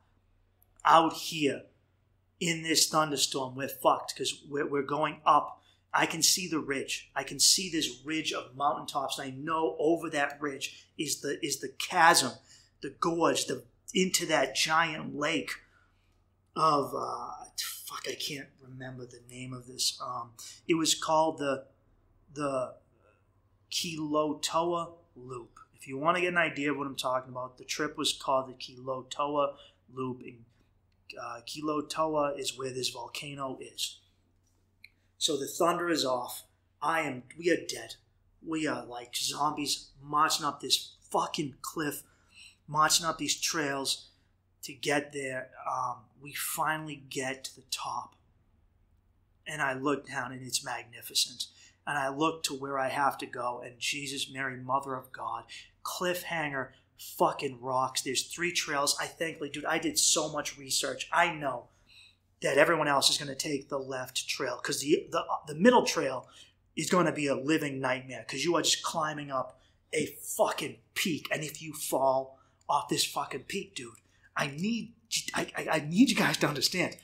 out here in this thunderstorm, we're fucked, because we're going up. I can see the ridge. I can see this ridge of mountaintops, and I know over that ridge is the chasm, the gorge, into that giant lake of I can't remember the name of this. It was called the Quilotoa Loop. If you want to get an idea of what I'm talking about, the trip was called the Quilotoa Loop. And Quilotoa is where this volcano is. So the thunder is off. We are dead. We are like zombies marching up this fucking cliff, marching up these trails to get there. We finally get to the top. And I look down, and it's magnificent. And I look to where I have to go, and Jesus, Mary, Mother of God, cliffhanger fucking rocks. There's 3 trails. Thankfully, dude, I did so much research. I know that everyone else is going to take the left trail, because the middle trail is going to be a living nightmare, because you are just climbing up a fucking peak. And if you fall off this fucking peak, dude, I need you guys to understand.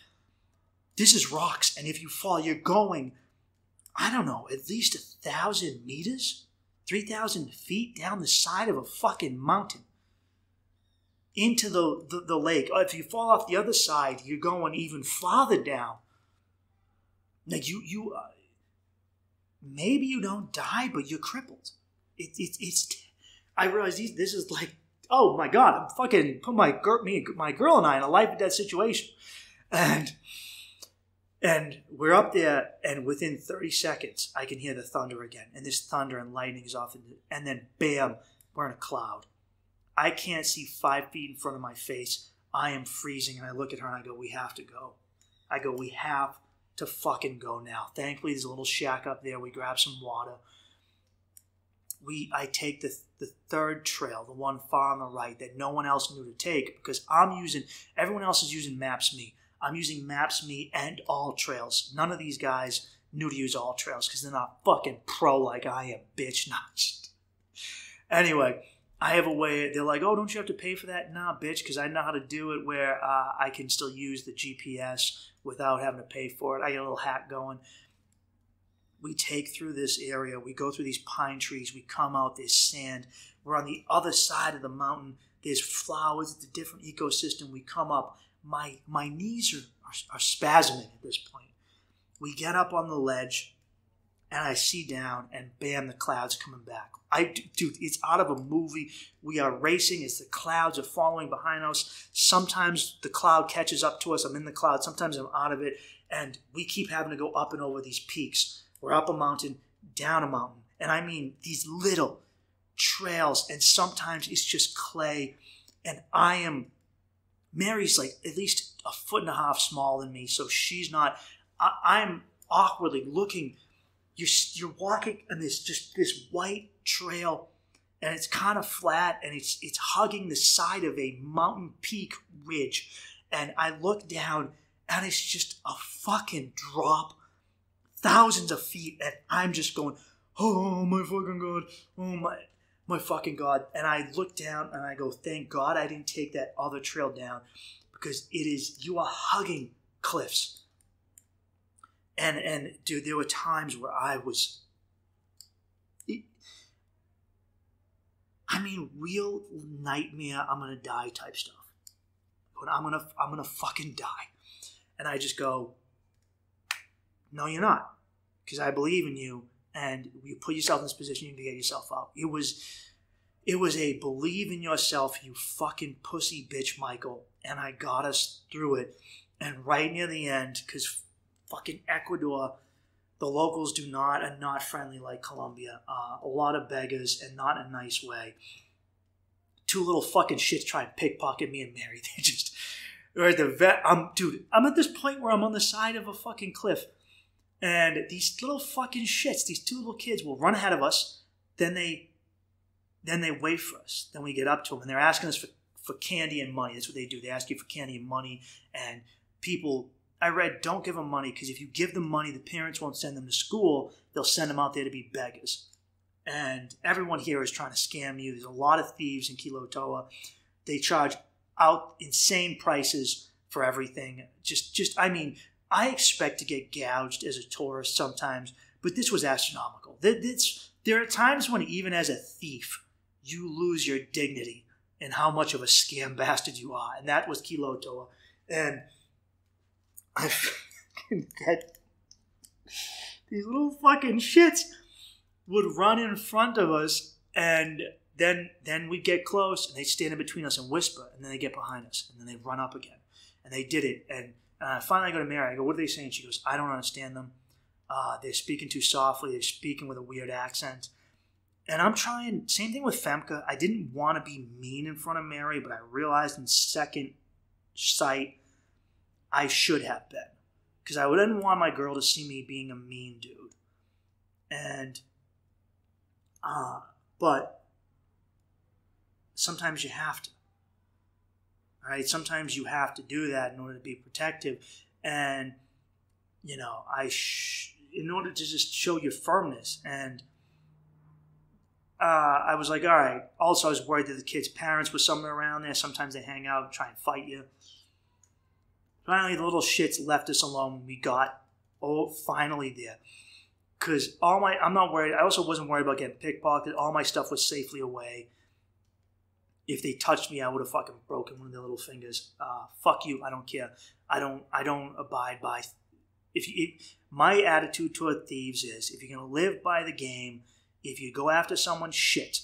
This is rocks, and if you fall, you're going, I don't know, at least 1,000 meters, 3,000 feet down the side of a fucking mountain into the lake. If you fall off the other side, you're going even farther down. Like you maybe you don't die, but you're crippled. I realize this is like, oh my God, I'm fucking put my girl and I in a life or death situation, and we're up there, and within 30 seconds, I can hear the thunder again. And this thunder and lightning is off, and then bam, we're in a cloud. I can't see 5 feet in front of my face. I am freezing, and I look at her, and I go, we have to go. I go, we have to fucking go now. Thankfully, there's a little shack up there. We grab some water. I take the third trail, the one far on the right that no one else knew to take, because everyone else is using Maps.me. I'm using Maps.me and All Trails. None of these guys knew to use All Trails because they're not fucking pro like I am, bitch. Anyway, I have a way. They're like, oh, don't you have to pay for that? Nah, bitch, because I know how to do it where I can still use the GPS without having to pay for it. I got a little hack going. We take through this area. We go through these pine trees. We come out. There's sand. We're on the other side of the mountain. There's flowers. It's a different ecosystem. We come up. My knees are spasming at this point. We get up on the ledge, and I see down, and bam, the clouds are coming back. Dude, it's out of a movie. We are racing as the clouds are following behind us. Sometimes the cloud catches up to us. I'm in the cloud. Sometimes I'm out of it, and we keep having to go up and over these peaks. We're up a mountain, down a mountain, and I mean these little trails, and sometimes it's just clay, and Mary's like at least 1.5 feet smaller than me, so she's not. I'm awkwardly looking. You're walking on this white trail, and it's kind of flat, and it's hugging the side of a mountain peak ridge. And I look down, and it's just a fucking drop, thousands of feet, and I'm just going, oh my fucking God, oh my fucking God. And I look down and I go, thank God I didn't take that other trail down, because you are hugging cliffs. And dude, there were times where I was, real nightmare, I'm gonna die type stuff. But I'm gonna fucking die. And I just go, no, you're not. Because I believe in you, and you put yourself in this position, you can get yourself out. It was a believe in yourself, you fucking pussy bitch, Michael. And I got us through it. And right near the end, because fucking Ecuador, the locals are not friendly like Colombia. A lot of beggars, and not in a nice way. Two little fucking shits try and pickpocket me and Mary. They just, or at the vet. I'm at this point where I'm on the side of a fucking cliff. And these little fucking shits, these two little kids will run ahead of us. Then they wait for us. Then we get up to them, and they're asking us for candy and money. That's what they do. They ask you for candy and money. And people, I read, don't give them money, because if you give them money, the parents won't send them to school. They'll send them out there to be beggars. And everyone here is trying to scam you. There's a lot of thieves in Quilotoa. They charge out insane prices for everything. I expect to get gouged as a tourist sometimes, but this was astronomical. There are times when, even as a thief, you lose your dignity and how much of a scam bastard you are. And that was Quilotoa. And I fucking get these little fucking shits would run in front of us, and then we'd get close, and they'd stand in between us and whisper, and then they get behind us, and then they'd run up again. And they did it. And finally I go to Mary. I go, what are they saying? She goes, I don't understand them. They're speaking too softly. They're speaking with a weird accent. And I'm trying, same thing with Femke. I didn't want to be mean in front of Mary, but I realized in second sight I should have been. Because I wouldn't want my girl to see me being a mean dude. And, but sometimes you have to. All right, sometimes you have to do that in order to be protective, and in order to just show your firmness. And I was like, all right. Also, I was worried that the kids' parents were somewhere around there. Sometimes they hang out and try and fight you. Finally, the little shits left us alone when we got finally there. Because I'm not worried. I also wasn't worried about getting pickpocketed. All my stuff was safely away. If they touched me, I would have fucking broken one of their little fingers. Fuck you. I don't care. I don't abide by. My attitude toward thieves is, if you're gonna live by the game, if you go after someone, shit.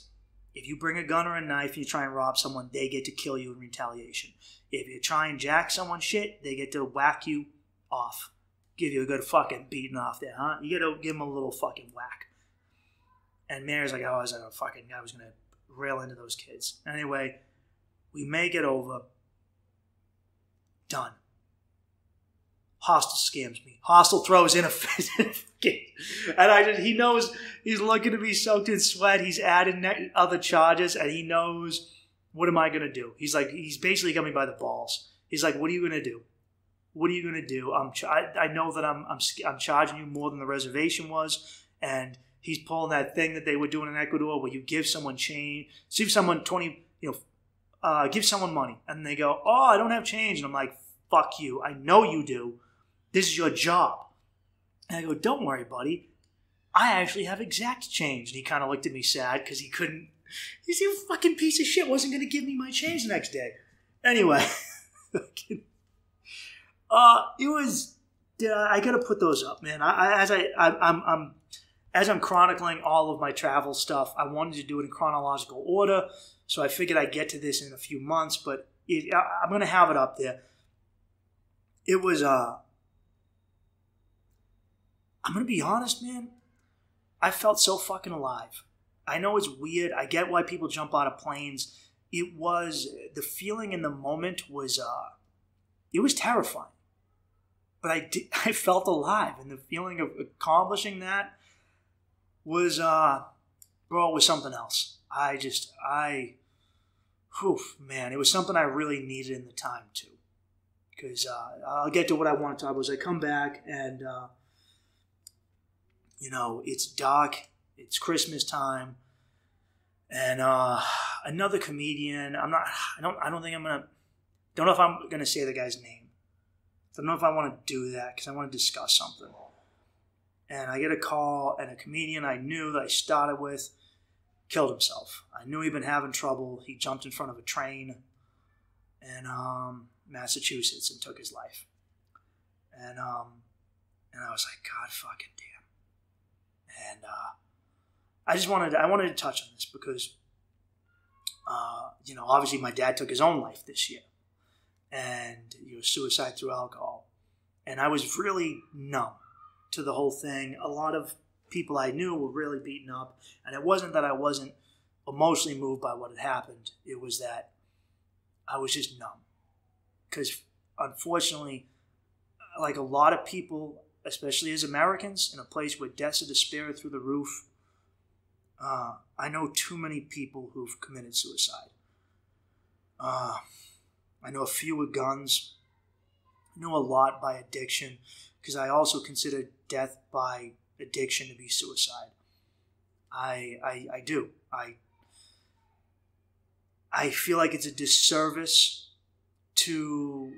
If you bring a gun or a knife and you try and rob someone, they get to kill you in retaliation. If you try and jack someone, shit, they get to whack you off, give you a good fucking beating off there, huh? You get to give them a little fucking whack. And Mary's like, I was gonna rail into those kids. Anyway, we make it over. Done. Hostel scams me. Hostel throws in a and he knows he's looking to be soaked in sweat. He's adding other charges, and he knows, what am I going to do? He's basically got me by the balls. He's like, what are you going to do? What are you going to do? I know that I'm charging you more than the reservation was, and he's pulling that thing that they were doing in Ecuador where you give someone change, give someone 20, give someone money, and they go, oh, I don't have change. And I'm like, fuck you. I know you do. This is your job. And I go, don't worry, buddy. I actually have exact change. And he kind of looked at me sad because he couldn't. He's a fucking piece of shit. Wasn't going to give me my change the next day. Anyway. It was. I got to put those up, man. As I'm chronicling all of my travel stuff, I wanted to do it in chronological order. So I figured I'd get to this in a few months. But I'm going to have it up there. It was. I'm going to be honest, man. I felt so fucking alive. I know it's weird. I get why people jump out of planes. It was, the feeling in the moment was, it was terrifying. But I felt alive. And the feeling of accomplishing that was, it was something else. Man, it was something I really needed in the time too. Because I'll get to what I want to talk about. As I come back and, it's dark, it's Christmas time, and another comedian. Don't know if I'm gonna say the guy's name. don't know if I want to do that because I want to discuss something. And I get a call, and a comedian I knew that I started with killed himself. I knew he'd been having trouble. He jumped in front of a train in Massachusetts and took his life. And I was like, God fucking damn. And I wanted to touch on this because, obviously my dad took his own life this year, and suicide through alcohol. And I was really numb to the whole thing. A lot of people I knew were really beaten up, and it wasn't that I wasn't emotionally moved by what had happened. It was that I was just numb. Because unfortunately, like a lot of people, especially as Americans, in a place where deaths of despair are through the roof, I know too many people who've committed suicide. I know a few with guns. I know a lot by addiction, because I also consider death by addiction to be suicide. I do. I feel like it's a disservice to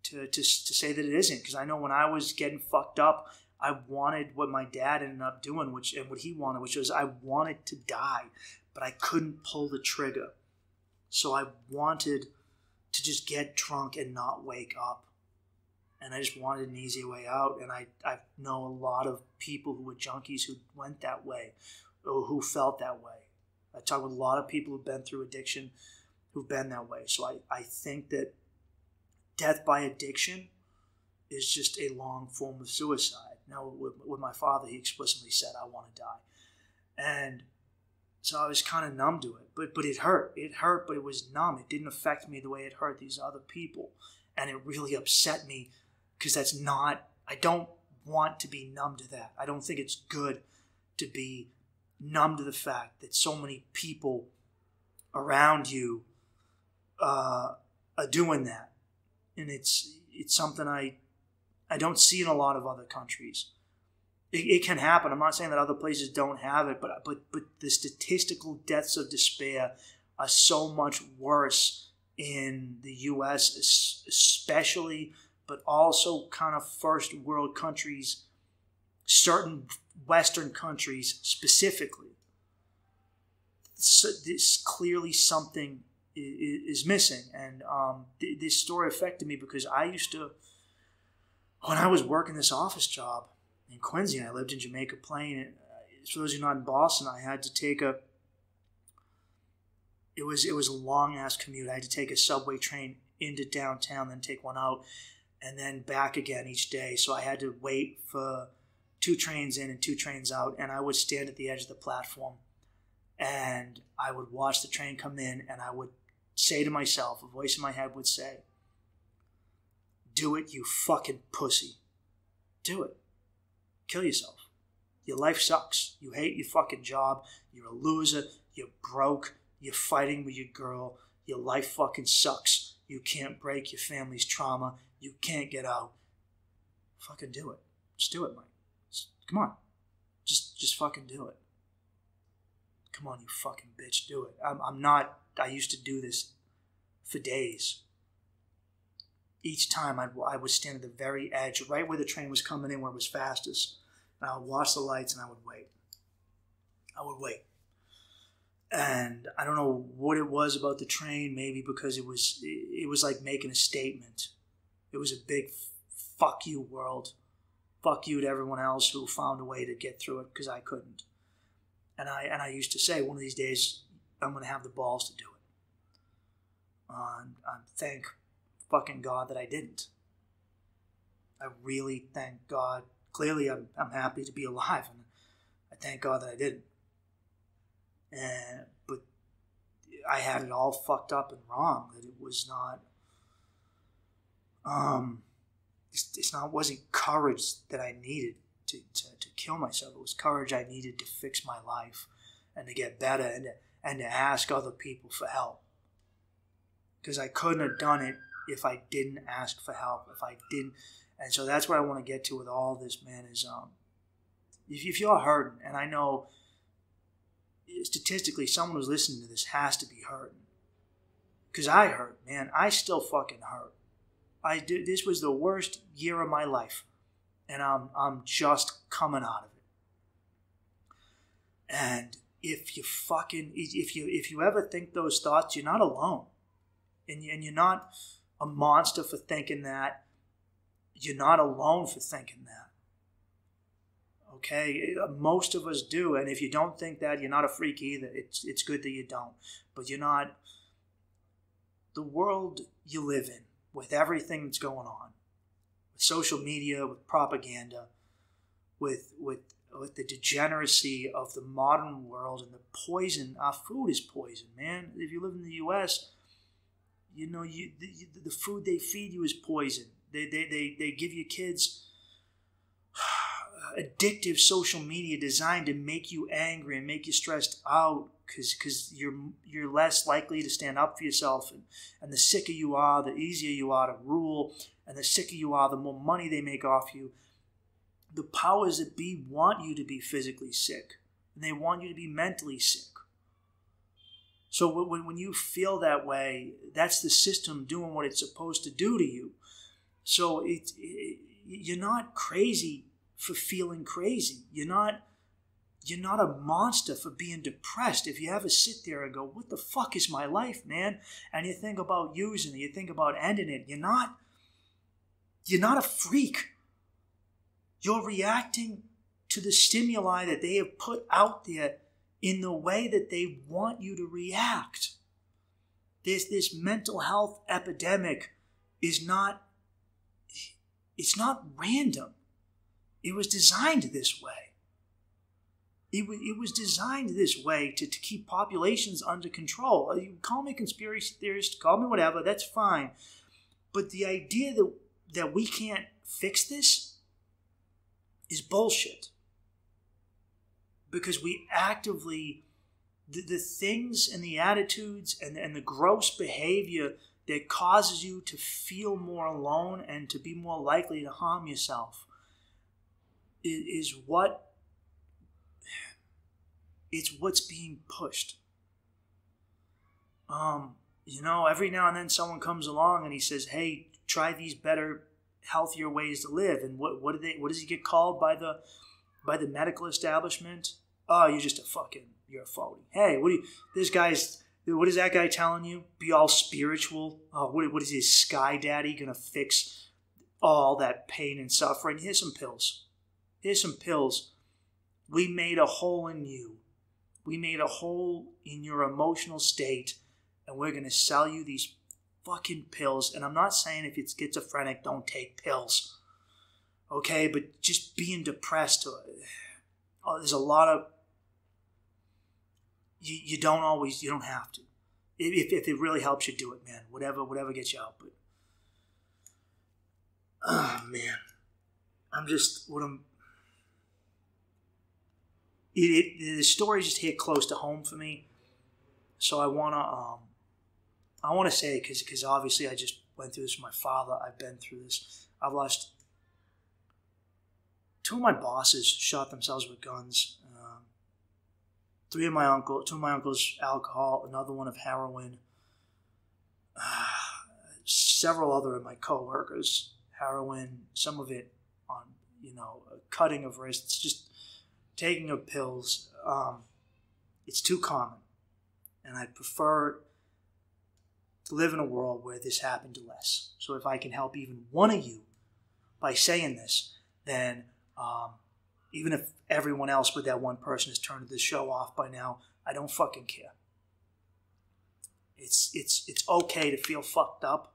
say that it isn't, because I know when I was getting fucked up, I wanted what my dad ended up doing, and what he wanted, which was I wanted to die, but I couldn't pull the trigger. So I wanted to just get drunk and not wake up. And I just wanted an easy way out. And I know a lot of people who were junkies who went that way, or who felt that way. I talk with a lot of people who've been through addiction, who've been that way. So I think that death by addiction is just a long form of suicide. Now, with my father, he explicitly said, I want to die. And so I was kind of numb to it. But it hurt. It hurt, but it was numb. It didn't affect me the way it hurt these other people. And it really upset me, because that's not, I don't want to be numb to that. I don't think it's good to be numb to the fact that so many people around you are doing that. And it's something I don't see in a lot of other countries. It can happen. I'm not saying that other places don't have it, but the statistical deaths of despair are so much worse in the U.S. especially, but also kind of first world countries, certain Western countries specifically. So this clearly something is missing. And this story affected me because I used to, when I was working this office job in Quincy, and I lived in Jamaica Plain, and for those who are not in Boston, I had to take it was a long-ass commute. I had to take a subway train into downtown, then take one out, and then back again each day. So I had to wait for 2 trains in and 2 trains out, and I would stand at the edge of the platform, and I would watch the train come in, and I would say to myself, a voice in my head would say, do it, you fucking pussy. Do it. Kill yourself. Your life sucks. You hate your fucking job. You're a loser. You're broke. You're fighting with your girl. Your life fucking sucks. You can't break your family's trauma. You can't get out. Fucking do it. Just do it, Mike. Come on. Just fucking do it. Come on, you fucking bitch. Do it. I used to do this for days. Each time I would stand at the very edge, right where the train was coming in, where it was fastest. And I would watch the lights and I would wait. I would wait. And I don't know what it was about the train, maybe because it was like making a statement. It was a big fuck you world. Fuck you to everyone else who found a way to get through it, because I couldn't. And I used to say, one of these days, I'm going to have the balls to do it. Thank fucking God that I didn't. I really thank God. Clearly, I'm happy to be alive, and I thank God that I didn't. But I had it all fucked up and wrong. That it was not. Wasn't courage that I needed to kill myself. It was courage I needed to fix my life and to get better and to ask other people for help. Because I couldn't have done it if I didn't ask for help. If I didn't, and so that's what I want to get to with all this, man. Is if you're hurting, and I know statistically someone who's listening to this has to be hurting. Because I hurt, man. I still fucking hurt. This was the worst year of my life, and I'm just coming out of it. And if you ever think those thoughts, you're not alone, and you're not a monster for thinking that. You're not alone for thinking that. Okay, most of us do, and if you don't think that, you're not a freak either. It's good that you don't, but you're not. The world you live in, with everything that's going on, with social media, with propaganda, with the degeneracy of the modern world and the poison. Our food is poison, man. If you live in the U.S., you know the food they feed you is poison. They give you kids addictive social media designed to make you angry and make you stressed out because you're less likely to stand up for yourself, and the sicker you are, the easier you are to rule, and the sicker you are, the more money they make off you. The powers that be want you to be physically sick, and they want you to be mentally sick. So when you feel that way, that's the system doing what it's supposed to do to you. So you're not crazy for feeling crazy. You're not a monster for being depressed. If you ever sit there and go, what the fuck is my life, man? And you think about using it, you think about ending it, you're not a freak. You're reacting to the stimuli that they have put out there in the way that they want you to react. This mental health epidemic it's not random. It was designed this way. It was designed this way to keep populations under control. You call me a conspiracy theorist, call me whatever, that's fine. But the idea that we can't fix this is bullshit. Because we actively, the things and the attitudes and the gross behavior that causes you to feel more alone and to be more likely to harm yourself is what's being pushed. Every now and then someone comes along and he says, hey, try these better, healthier ways to live. And what does he get called by the medical establishment? Oh, you're a phony. Hey, what is that guy telling you? Be all spiritual? Oh, what is his sky daddy gonna fix all that pain and suffering? Here's some pills. We made a hole in you. We made a hole in your emotional state, and we're gonna sell you these fucking pills. And I'm not saying if you're schizophrenic, don't take pills. Okay, but just being depressed, there's a lot of, you don't have to. If it really helps you, do it, man. Whatever gets you out. But, man, the story just hit close to home for me. So I want to say, because obviously I just went through this with my father. I've been through this. I've lost 2 of my bosses shot themselves with guns. 2 of my uncles, alcohol, another one of heroin. Several other of my coworkers, heroin, some of it on, cutting of wrists, just taking of pills. It's too common. And I prefer to live in a world where this happened less. So if I can help even one of you by saying this, then even if everyone else but that one person has turned the show off by now, I don't fucking care. It's okay to feel fucked up.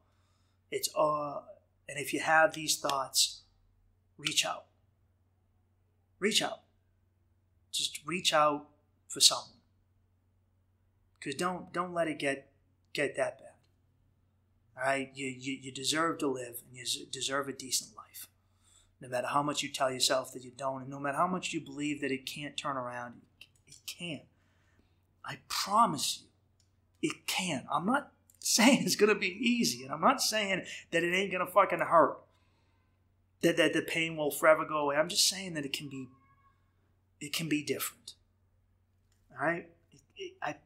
And if you have these thoughts, reach out. Reach out. Just reach out for someone. Because don't let it get that bad. All right, you deserve to live, and you deserve a decent life. No matter how much you tell yourself that you don't, and no matter how much you believe that it can't turn around, it can. I promise you, it can. I'm not saying it's going to be easy, and I'm not saying that it ain't going to fucking hurt, that the pain will forever go away. I'm just saying that it can be different. All right? I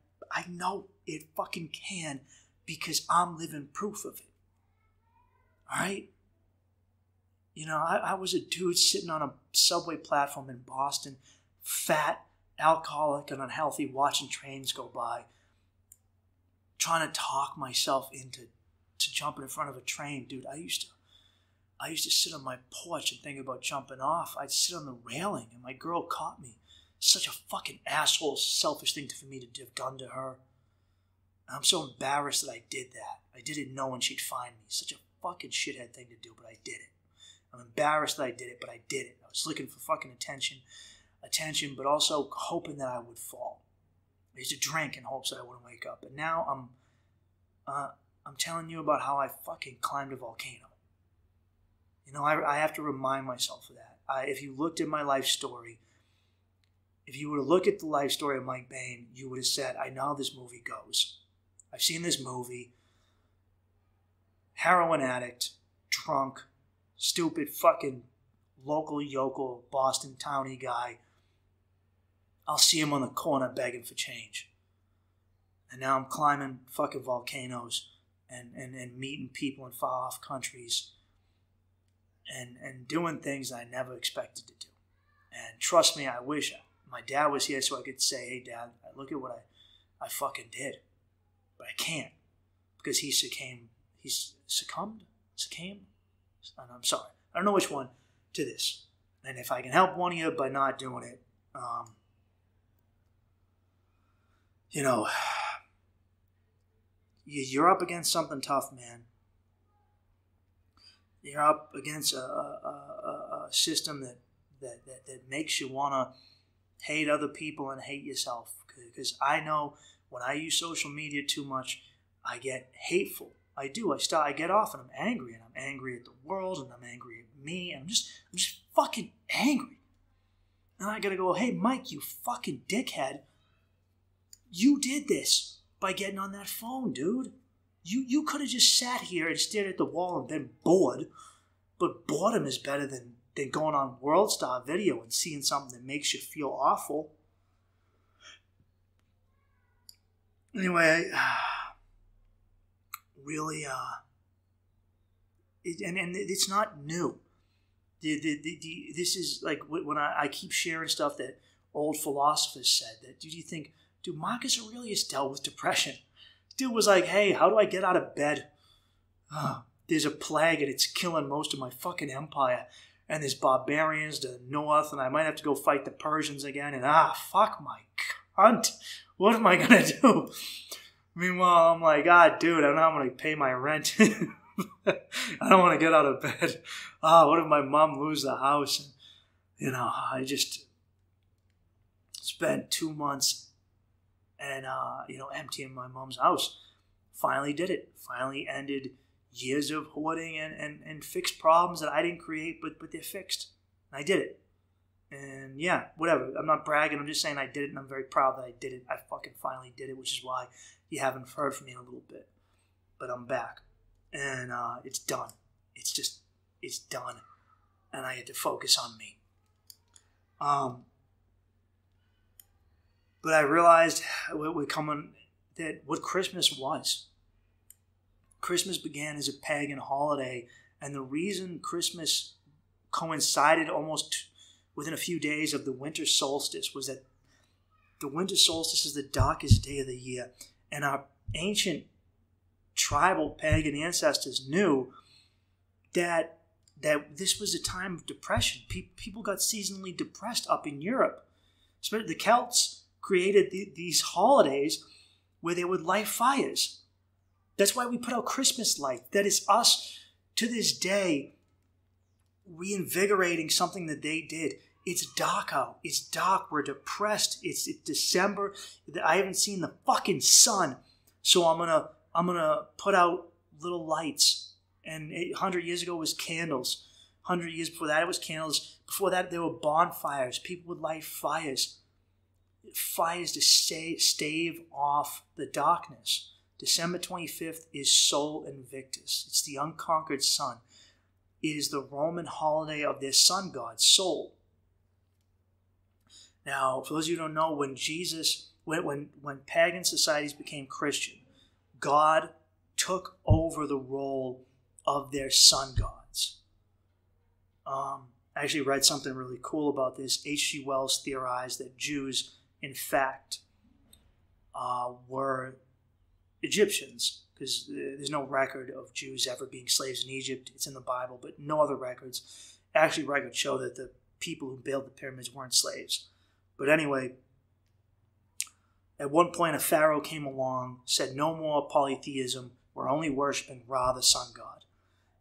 know it fucking can because I'm living proof of it. All right? You know, I was a dude sitting on a subway platform in Boston, fat, alcoholic, and unhealthy, watching trains go by, trying to talk myself into jumping in front of a train. Dude, I used to sit on my porch and think about jumping off. I'd sit on the railing, and my girl caught me. Such a fucking asshole, selfish thing for me to have done to her. And I'm so embarrassed that I did that. I did it knowing she'd find me. Such a fucking shithead thing to do, but I did it. I'm embarrassed that I did it, but I did it. I was looking for fucking attention, but also hoping that I would fall. I used to drink in hopes that I wouldn't wake up. And now I'm telling you about how I fucking climbed a volcano. You know, I have to remind myself of that. If you looked at my life story, if you were to look at the life story of Mike Bain, you would have said, I know how this movie goes. I've seen this movie. Heroin addict, drunk, stupid fucking local yokel Boston townie guy. I'll see him on the corner begging for change. And now I'm climbing fucking volcanoes and meeting people in far off countries and doing things I never expected to do. And trust me, I wish my dad was here so I could say, hey Dad, look at what I fucking did. But I can't because he succumbed. I'm sorry. I don't know which one to this. And if I can help one of you by not doing it, you know, you're up against something tough, man. You're up against a system that makes you want to hate other people and hate yourself. Because I know when I use social media too much, I get hateful. I do. I get off and I'm angry. And I'm angry at the world and I'm angry at me. And I'm just fucking angry. And I gotta go, hey, Mike, you fucking dickhead. You did this by getting on that phone, dude. You could have just sat here and stared at the wall and been bored. But boredom is better than going on World Star Video and seeing something that makes you feel awful. Anyway, really, and it's not new. This is like when I keep sharing stuff that old philosophers said. That do you think, dude, Marcus Aurelius dealt with depression? Dude was like, hey, how do I get out of bed? There's a plague and it's killing most of my fucking empire. And there's barbarians to the north, and I might have to go fight the Persians again. And fuck my cunt. What am I gonna do? Meanwhile, I'm like, dude, I don't know how I'm gonna pay my rent. I don't want to get out of bed. What if my mom loses the house? And, you know, I just spent 2 months and, emptying my mom's house. Finally did it. Finally ended years of hoarding and fixed problems that I didn't create, but they're fixed. And I did it. And yeah, whatever. I'm not bragging. I'm just saying I did it, and I'm very proud that I did it. I fucking finally did it, which is why you haven't heard from me in a little bit. But I'm back. And it's done. It's done. And I get to focus on me. But I realized that what Christmas was. Christmas began as a pagan holiday, and the reason Christmas coincided almost within a few days of the winter solstice was that the winter solstice is the darkest day of the year, and our ancient tribal pagan ancestors knew that this was a time of depression. People got seasonally depressed up in Europe. Especially the Celts created these holidays where they would light fires. That's why we put out Christmas light. That is us, to this day, reinvigorating something that they did. It's dark out. It's dark. We're depressed. It's December. I haven't seen the fucking sun. So I'm gonna put out little lights. And 100 years ago it was candles. 100 years before that it was candles. Before that there were bonfires. People would light fires. Fires to stave off the darkness. December 25th is Sol Invictus. It's the unconquered sun. It is the Roman holiday of their sun god, Sol. Now, for those of you who don't know, when pagan societies became Christian, God took over the role of their sun gods. I actually read something really cool about this. H.G. Wells theorized that Jews, in fact, were Egyptians, because there's no record of Jews ever being slaves in Egypt. It's in the Bible, but no other records. Actually, records show that the people who built the pyramids weren't slaves. But anyway, at one point a pharaoh came along, said no more polytheism, we're only worshiping Ra, the sun god.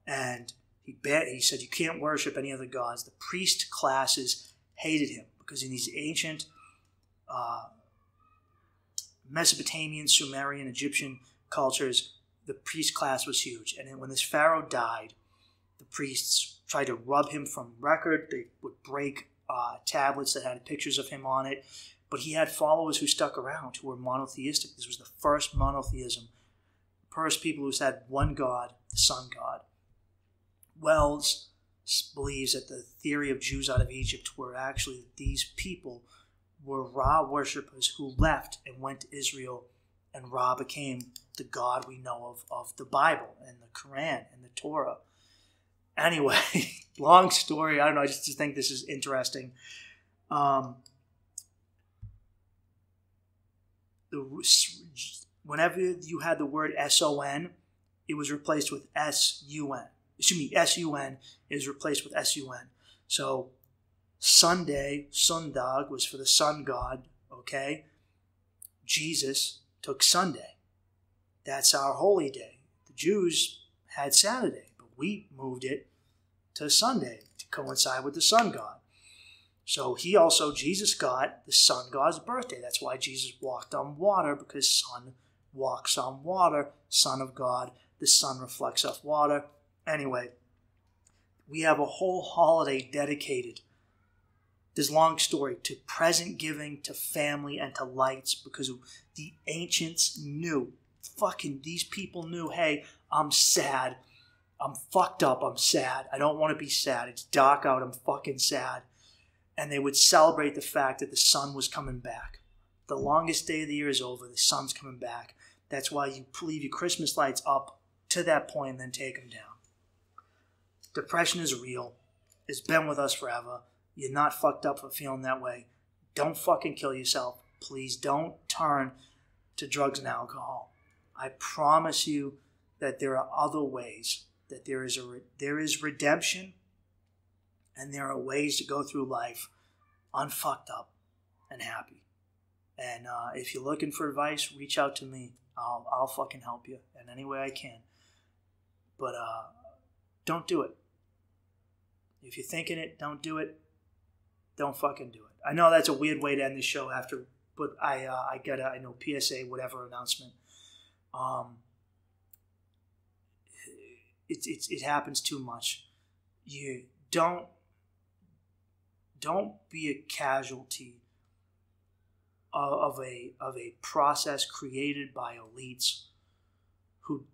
And he said you can't worship any other gods. The priest classes hated him because in these ancient Mesopotamian, Sumerian, Egyptian cultures, the priest class was huge. And then when this pharaoh died, the priests tried to rub him from record. They would break tablets that had pictures of him on it. But he had followers who stuck around, who were monotheistic. This was the first monotheism. First people who had one god, the sun god. Wells believes that the theory of Jews out of Egypt were actually these people were Ra worshippers who left and went to Israel, and Ra became the God we know of the Bible and the Quran and the Torah. Anyway, long story. I don't know. I just think this is interesting. Whenever you had the word S-O-N, it was replaced with S-U-N. Excuse me, S-U-N is replaced with S-U-N. So Sunday, Sundag, was for the sun god, okay? Jesus took Sunday. That's our holy day. The Jews had Saturday, but we moved it to Sunday to coincide with the sun god. So Jesus got the sun god's birthday. That's why Jesus walked on water, because sun walks on water, son of God. The sun reflects off water. Anyway, we have a whole holiday dedicated, this long story, to present giving, to family, and to lights, because the ancients knew, these people knew, hey, I'm sad. I'm fucked up. I'm sad. I don't want to be sad. It's dark out. I'm fucking sad. And they would celebrate the fact that the sun was coming back. The longest day of the year is over. The sun's coming back. That's why you leave your Christmas lights up to that point and then take them down. Depression is real. It's been with us forever. You're not fucked up for feeling that way. Don't fucking kill yourself. Please don't turn to drugs and alcohol. I promise you that there are other ways, that there is redemption, and there are ways to go through life unfucked up and happy. And if you're looking for advice, reach out to me. I'll fucking help you in any way I can. But don't do it. If you're thinking it, don't do it. Don't fucking do it. I know that's a weird way to end the show after, but I know PSA whatever announcement. It happens too much. You don't be a casualty of a process created by elites who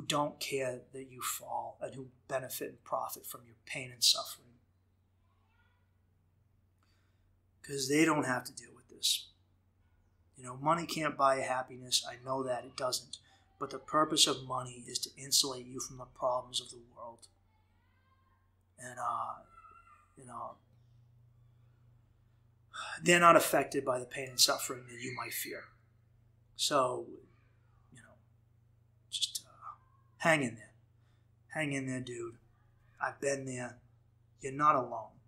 don't care that you fall and who benefit and profit from your pain and suffering. Because they don't have to deal with this. Money can't buy happiness. I know that it doesn't. But the purpose of money is to insulate you from the problems of the world. And, they're not affected by the pain and suffering that you might fear. So, just hang in there. Hang in there, dude. I've been there. You're not alone.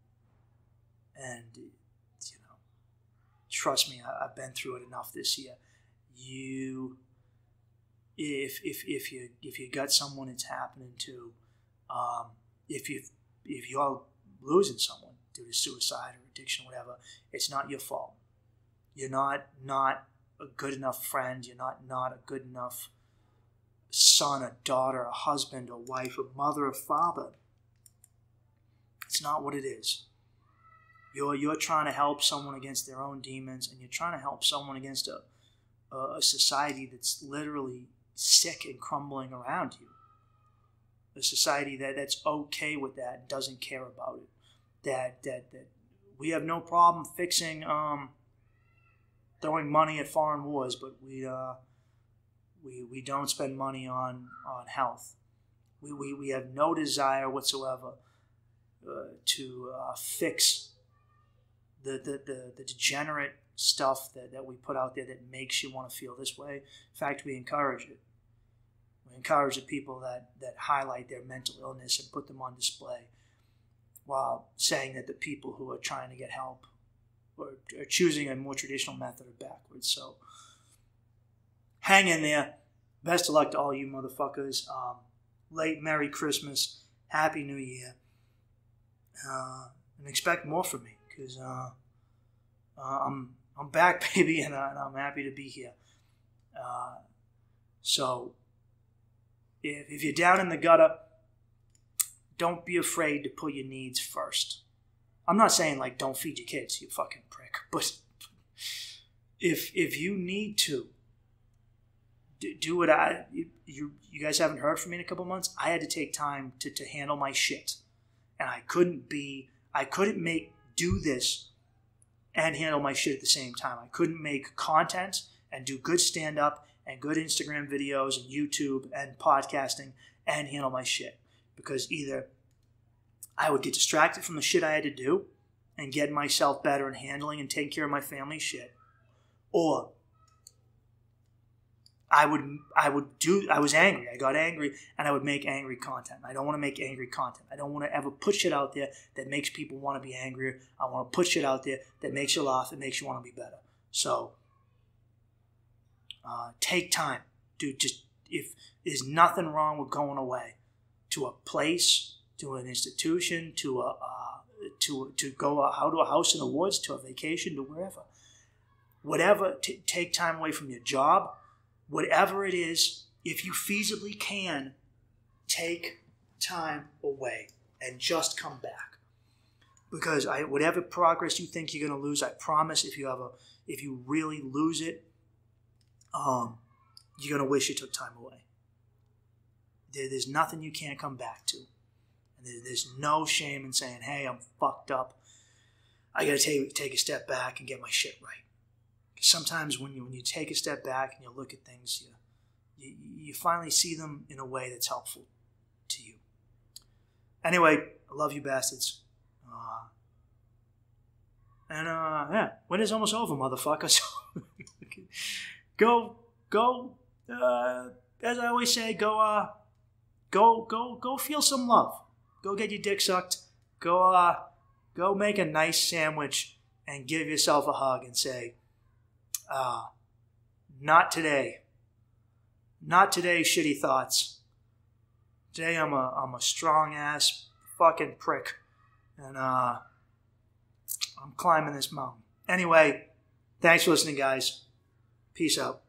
And, trust me, I've been through it enough this year. If you got someone it's happening to, if you're losing someone due to suicide or addiction or whatever, it's not your fault. You're not a good enough friend. You're not a good enough son, a daughter, a husband, a wife, a mother, a father. It's not what it is. You're trying to help someone against their own demons, and you're trying to help someone against a society that's literally sick and crumbling around you. A society that's okay with that and doesn't care about it. That we have no problem fixing throwing money at foreign wars, but we don't spend money on health. We have no desire whatsoever to fix the degenerate stuff that we put out there that makes you want to feel this way. In fact, we encourage it. We encourage the people that highlight their mental illness and put them on display, while saying that the people who are trying to get help or are choosing a more traditional method are backwards. So hang in there. Best of luck to all you motherfuckers. Late Merry Christmas. Happy New Year. And expect more from me, because I'm back, baby, and I'm happy to be here. So if you're down in the gutter, don't be afraid to put your needs first. I'm not saying like don't feed your kids, you fucking prick, but if you need to do what you guys haven't heard from me in a couple months. I had to take time to handle my shit, and I couldn't do this and handle my shit at the same time. I couldn't make content and do good stand-up and good Instagram videos and YouTube and podcasting and handle my shit, because either I would get distracted from the shit I had to do and get myself better and handling and taking care of my family shit, or I was angry. I got angry and I would make angry content. I don't want to make angry content. I don't want to ever put shit out there that makes people want to be angrier. I want to put shit out there that makes you laugh and makes you want to be better. So take time. Dude, if there's nothing wrong with going away to a place, to an institution, to go out to a house in the woods, to a vacation, to wherever. Whatever, take time away from your job. Whatever it is, if you feasibly can, take time away and just come back. Because whatever progress you think you're going to lose, I promise, if you really lose it, you're going to wish you took time away. There's nothing you can't come back to. And there's no shame in saying, hey, I'm fucked up. I got to take a step back and get my shit right. Sometimes when you take a step back and you look at things, you finally see them in a way that's helpful to you. Anyway, I love you bastards. Yeah, winter's almost over, motherfucker. So go. As I always say, go feel some love. Go get your dick sucked. Go make a nice sandwich and give yourself a hug and say, not today. Not today, shitty thoughts. Today I'm a strong ass fucking prick. And I'm climbing this mountain. Anyway, thanks for listening, guys. Peace out.